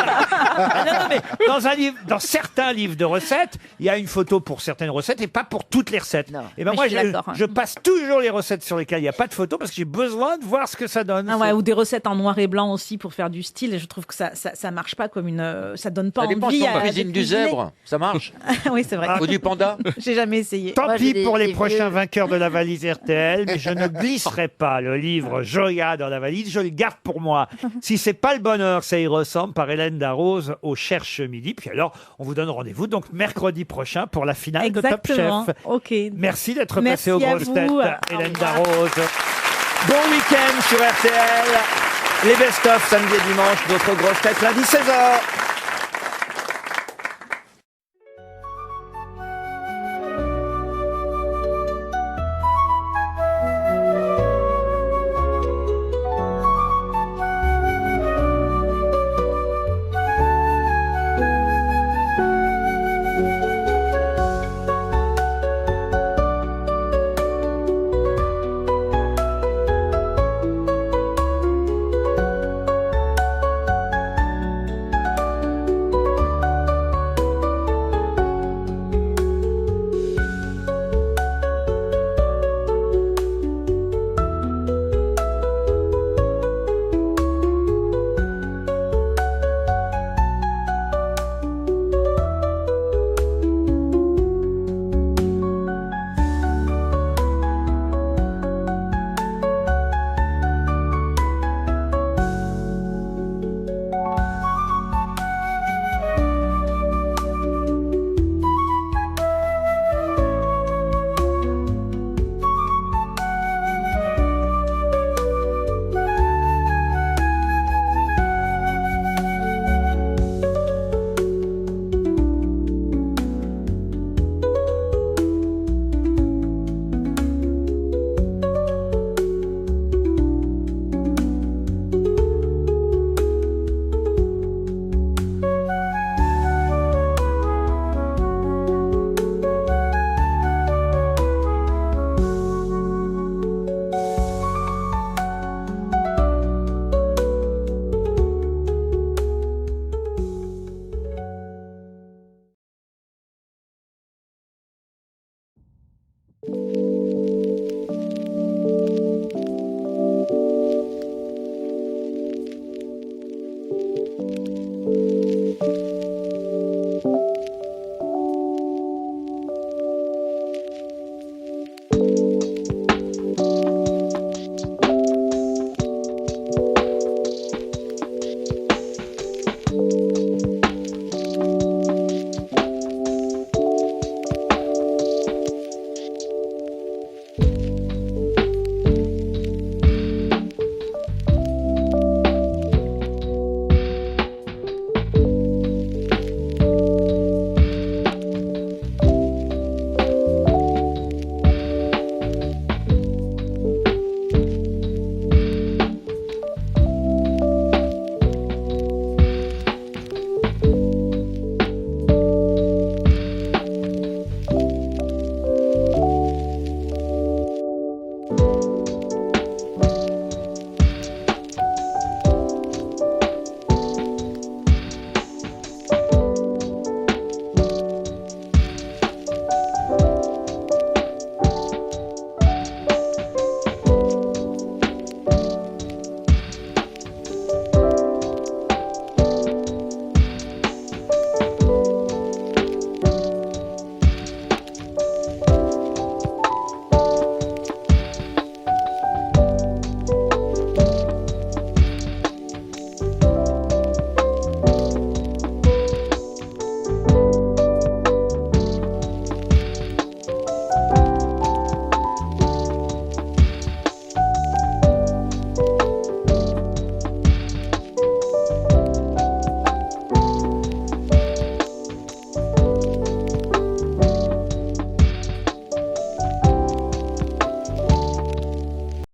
Non, mais dans certains livres de recettes, il y a une photo photos pour certaines recettes et pas pour toutes les recettes. Et ben Mais moi, je suis d'accord, hein. je passe toujours les recettes sur lesquelles il n'y a pas de photos parce que j'ai besoin de voir ce que ça donne. Ah ouais, ou des recettes en noir et blanc aussi pour faire du style. Et je trouve que ça marche pas comme une. Ça donne pas Ça dépend envie si on à cuisine de du cuisiner. zèbre, ça marche. Oui, c'est vrai. Ou du panda. J'ai jamais essayé. Tant pis pour les prochains vainqueurs de la valise RTL, mais je ne glisserai pas le livre Joya dans la valise, je le garde pour moi. Si c'est pas le bonheur, ça y ressemble, par Hélène Darroze au Cherche Midi. Puis alors, on vous donne rendez-vous donc mercredi prochain pour la finale de Top Exactement. Chef. Ok. Merci d'être Merci passé aux à grosses vous. têtes, Au Hélène revoir. Darroze. Bon week-end sur RTL. Les best-of samedi et dimanche, d'autres grosses têtes lundi 16h.